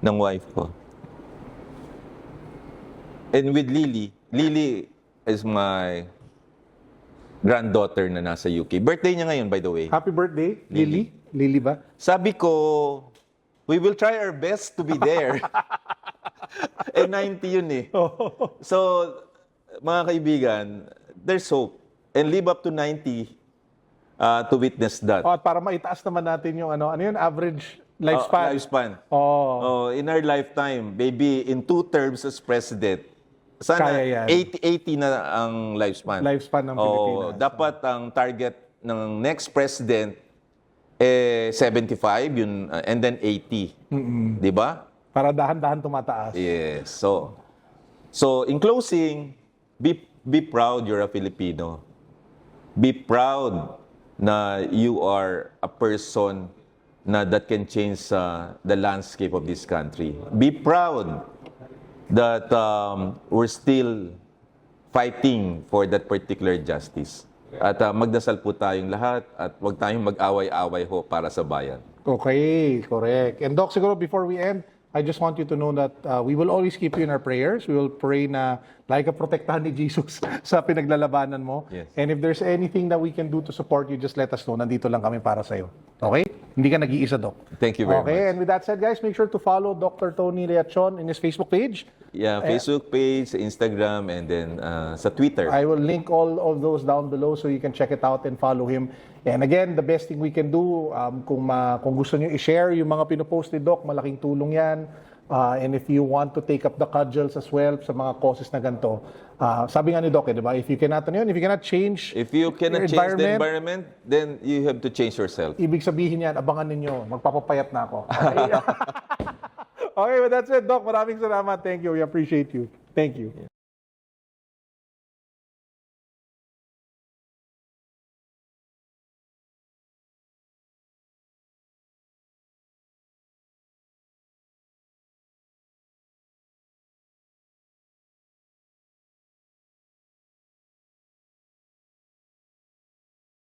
ng wife ko. And with Lily is my granddaughter na nasa UK. Birthday niya ngayon, by the way. Happy birthday, Lily. Lily ba? Sabi ko, we will try our best to be there. Eh, 90 yun eh. So, mga kaibigan, there's hope. And live up to 90 to witness that. At para maitaas naman natin yung ano yun, average lifespan. Lifespan. Oh. In our lifetime, maybe in 2 terms as president, sana Kaya yan. 80 na ang lifespan. Lifespan ng Pilipinas. Dapat ang target ng next president 75 yun, and then 80. Di ba? Para dahan-dahan tumataas. Yes. So in closing, be proud you're a Filipino. Be proud na you are a person that can change the landscape of this country. Be proud that we're still fighting for that particular justice. At magdasal po tayong lahat at huwag tayong mag-away-away ho para sa bayan. Okay, correct. And Doc, siguro before we end, I just want you to know that we will always keep you in our prayers. We will pray na like a protektahan ni Jesus sa pinaglalabanan mo. Yes. And if there's anything that we can do to support you, just let us know. Nandito lang kami para sa'yo. Okay? Hindi ka nag-iisa, Doc. Thank you very Okay, much. and with that said, guys, make sure to follow Dr. Tony Leachon in his Facebook page. Yeah, Facebook page, Instagram, and then sa Twitter. I will link all of those down below so you can check it out and follow him. And again, the best thing we can do, kung gusto nyo i-share yung mga pinopost ni Doc, malaking tulong yan. And if you want to take up the cudgels as well sa mga causes na ganito, sabi nga ni Doc, di ba? If you cannot change If you cannot your change the environment, then you have to change yourself. ibig sabihin yan, abangan ninyo, magpapapayat na ako. Okay, okay, but that's it, Doc. Maraming salamat. Thank you. We appreciate you. Thank you.